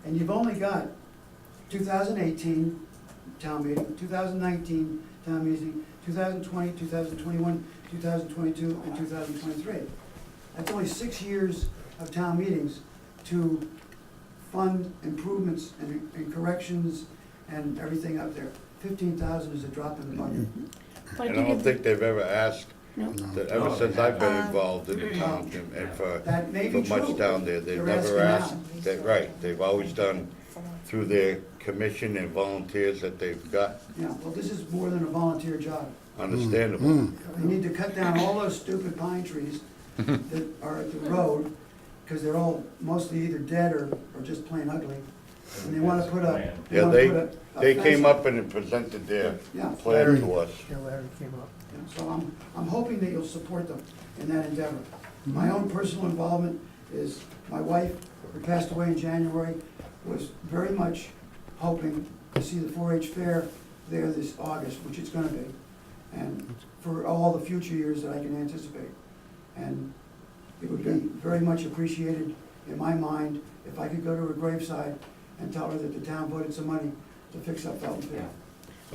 And you've only got 2018 town meeting, 2019 town meeting, 2020, 2021, 2022, and 2023. That's only 6 years of town meetings to fund improvements and corrections and everything up there. 15,000 is a drop in the bucket. But And I don't think they've ever asked, No. that ever since I've been involved in the town, and for That may be much true. down there, they've They're never asking asked, right, they've always done through their commission and volunteers that they've got, Yeah, well, this is more than a volunteer job. understandable. They need to cut down all those stupid pine trees that are at the road, because they're all mostly either dead or just plain ugly. And they wanna put a, they Yeah, wanna put a they fence came up. up and presented their Yeah. plan to us. Yeah, Larry came up. Yeah, so I'm hoping that you'll support them in that endeavor. My own personal involvement is, my wife, who passed away in January, was very much hoping to see the 4-H fair there this August, which it's gonna be, and for all the future years that I can anticipate. And it would be very much appreciated in my mind if I could go to her graveside and tell her that the town voted some money to fix up Felton Field.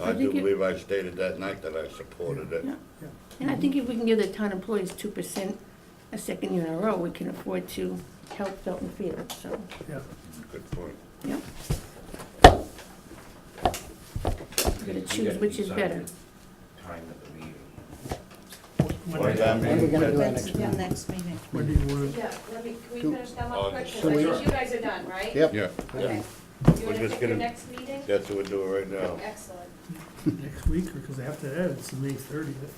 I do believe I stated that night that I supported it. Yeah. And I think if we can give the town employees 2% a second year in a row, we can afford to help Felton Field, so, Yeah. Good point. yeah. We gotta choose which is better. Time of the meeting. When Why do that When are we mean? gonna do our Next, next the meeting? next meeting. when do you want to? Yeah, let me, can we Do- finish them up quick? Sure. Because I think you guys are done, right? Yep. Yeah. Okay. You We're wanna just pick your gonna- next meeting? That's what we're doing right now. Excellent. Next week, because after that, it's May 30th.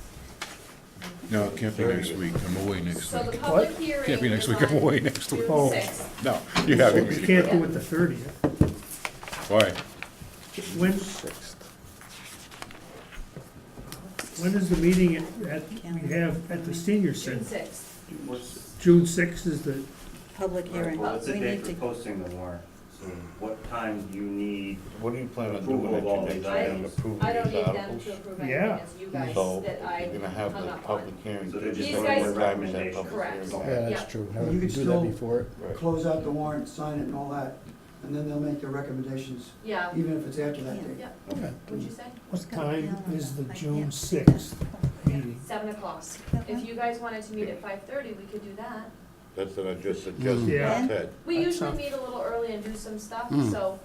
No, it can't be next week. I'm away next So the week. public hearing Can't be next is week. I'm on away next week. June Oh. 6th. No, you have your You meeting. can't do it the 30th. Why? When is the meeting we have at the senior June center? 6th. What's, June 6th is the, Public hearing. Well, it's a We date need for to, posting the warrant, So what time do you need? What do you plan on Approval doing of all at these your next meeting, items. approving I don't these need them articles? to approve Yeah. anything, it's you guys So, that I you're gonna have hung the up public on. hearing. So they're just These voting guys- with What time is that recommendations. public Correct. hearing? Yeah, Yeah. that's true. You could Do that still- before it. Right. Close out the warrant, sign it and all that, and then they'll make their recommendations, Yeah, even if it's after that date. yeah, Okay. what'd you say? What time is the June sixth meeting? 7 o'clock. If you guys wanted to meet at 5:30, we could do that. That's what I just suggested, Yeah. Ted. We That usually sounds- meet a little early and do some stuff, Mm. so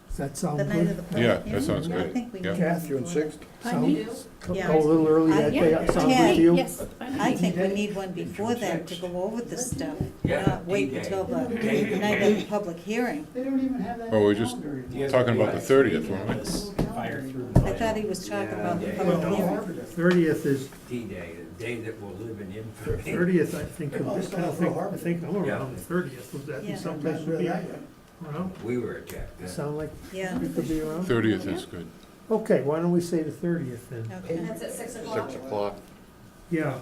Does that sound The night of the good? public Yeah, that hearing? sounds I good. think we Yeah. need Kath, one June before. 6th? Sound- we do. Yeah. Go a little early that day, Yeah. sound good to you? Yes. I think we need one before that to go over the stuff, Yeah, not wait D-Day. until the night of the public hearing. They don't even have that. Oh, we're just talking about the 30th, weren't we? Fire through. I thought he was talking about the Yeah. public Well, hearing. 30th is, D-Day, the day that we're living in for me. 30th, I think, I think I'm Yeah. around the 30th, would that be Yeah. someplace to be around? We were attacked then. Sound like Yeah, we could be around? 30th is good. Okay, why don't we say the 30th then? okay. That's at 6 o'clock. 6 o'clock. Yeah.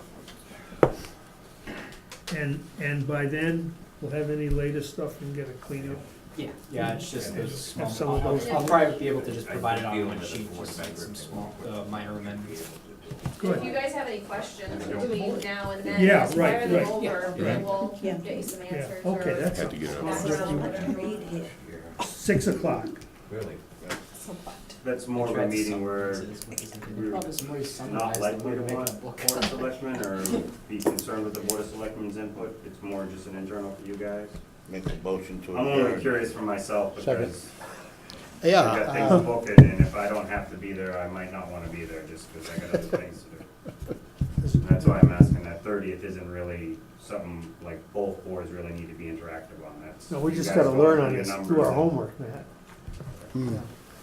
And by then, we'll have any latest stuff and get it cleaned up? Yeah, it's just those small, Some of those- I'll probably be able to just provide it on Dealing one with the sheet, board just like some members. small, minor amendments. Good. If you guys have any questions between now and then, Yeah, just fire right, them right. over, Yeah. and we'll Yeah. get you some Yeah, answers. okay, or- that's Had to get it That's out. what I'll I'll let you read here. 6 o'clock. Really? That's more of a meeting where we're Not not likely to want Board of Selectmen or be concerned with the Board of Selectmen's input. It's more just an internal for you guys. Make a motion to I'm only adjourn. curious for myself Second. because I got Yeah, things booked and if I don't have to be there, I might not wanna be there just because I got other things to do. And that's why I'm asking that 30th isn't really something like both boards really need to be interactive on. That's. No, we you just guys gotta go learn through on your this, do numbers our and- homework, Matt.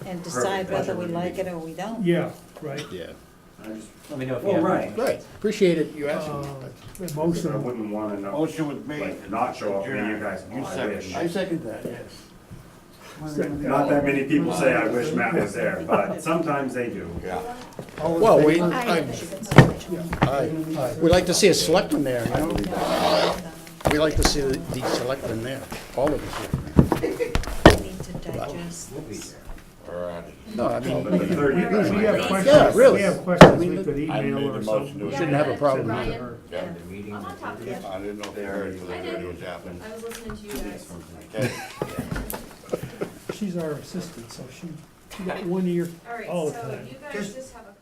And decide Perfect. whether we like it or we don't. Yeah, right. yeah. I just, Let me know if you well, have. right. Right, appreciate it, you asking. The I motion, wouldn't wanna know, Motion was made. like, not show up and you Adjourn. guys, You oh, I second. wish. I second that, yes. Not that many people say I wish Matt was there, but sometimes they do. Yeah. all in Well, we, favor? we'd like to see a selectman there, you know? We like to see the selectmen there, all of us. We need to digest this. All right. No, I mean, But the 30th, We have Yeah, questions, really. we have questions we could I made email the or motion something. to shouldn't have a problem with Ryan, it. Yeah. The meeting. I'm on top of it. I didn't know if they heard you, I the did. videos happened. I was listening to you guys. Okay. She's our assistant, so she got 1 year All right, all the so time. you guys just have a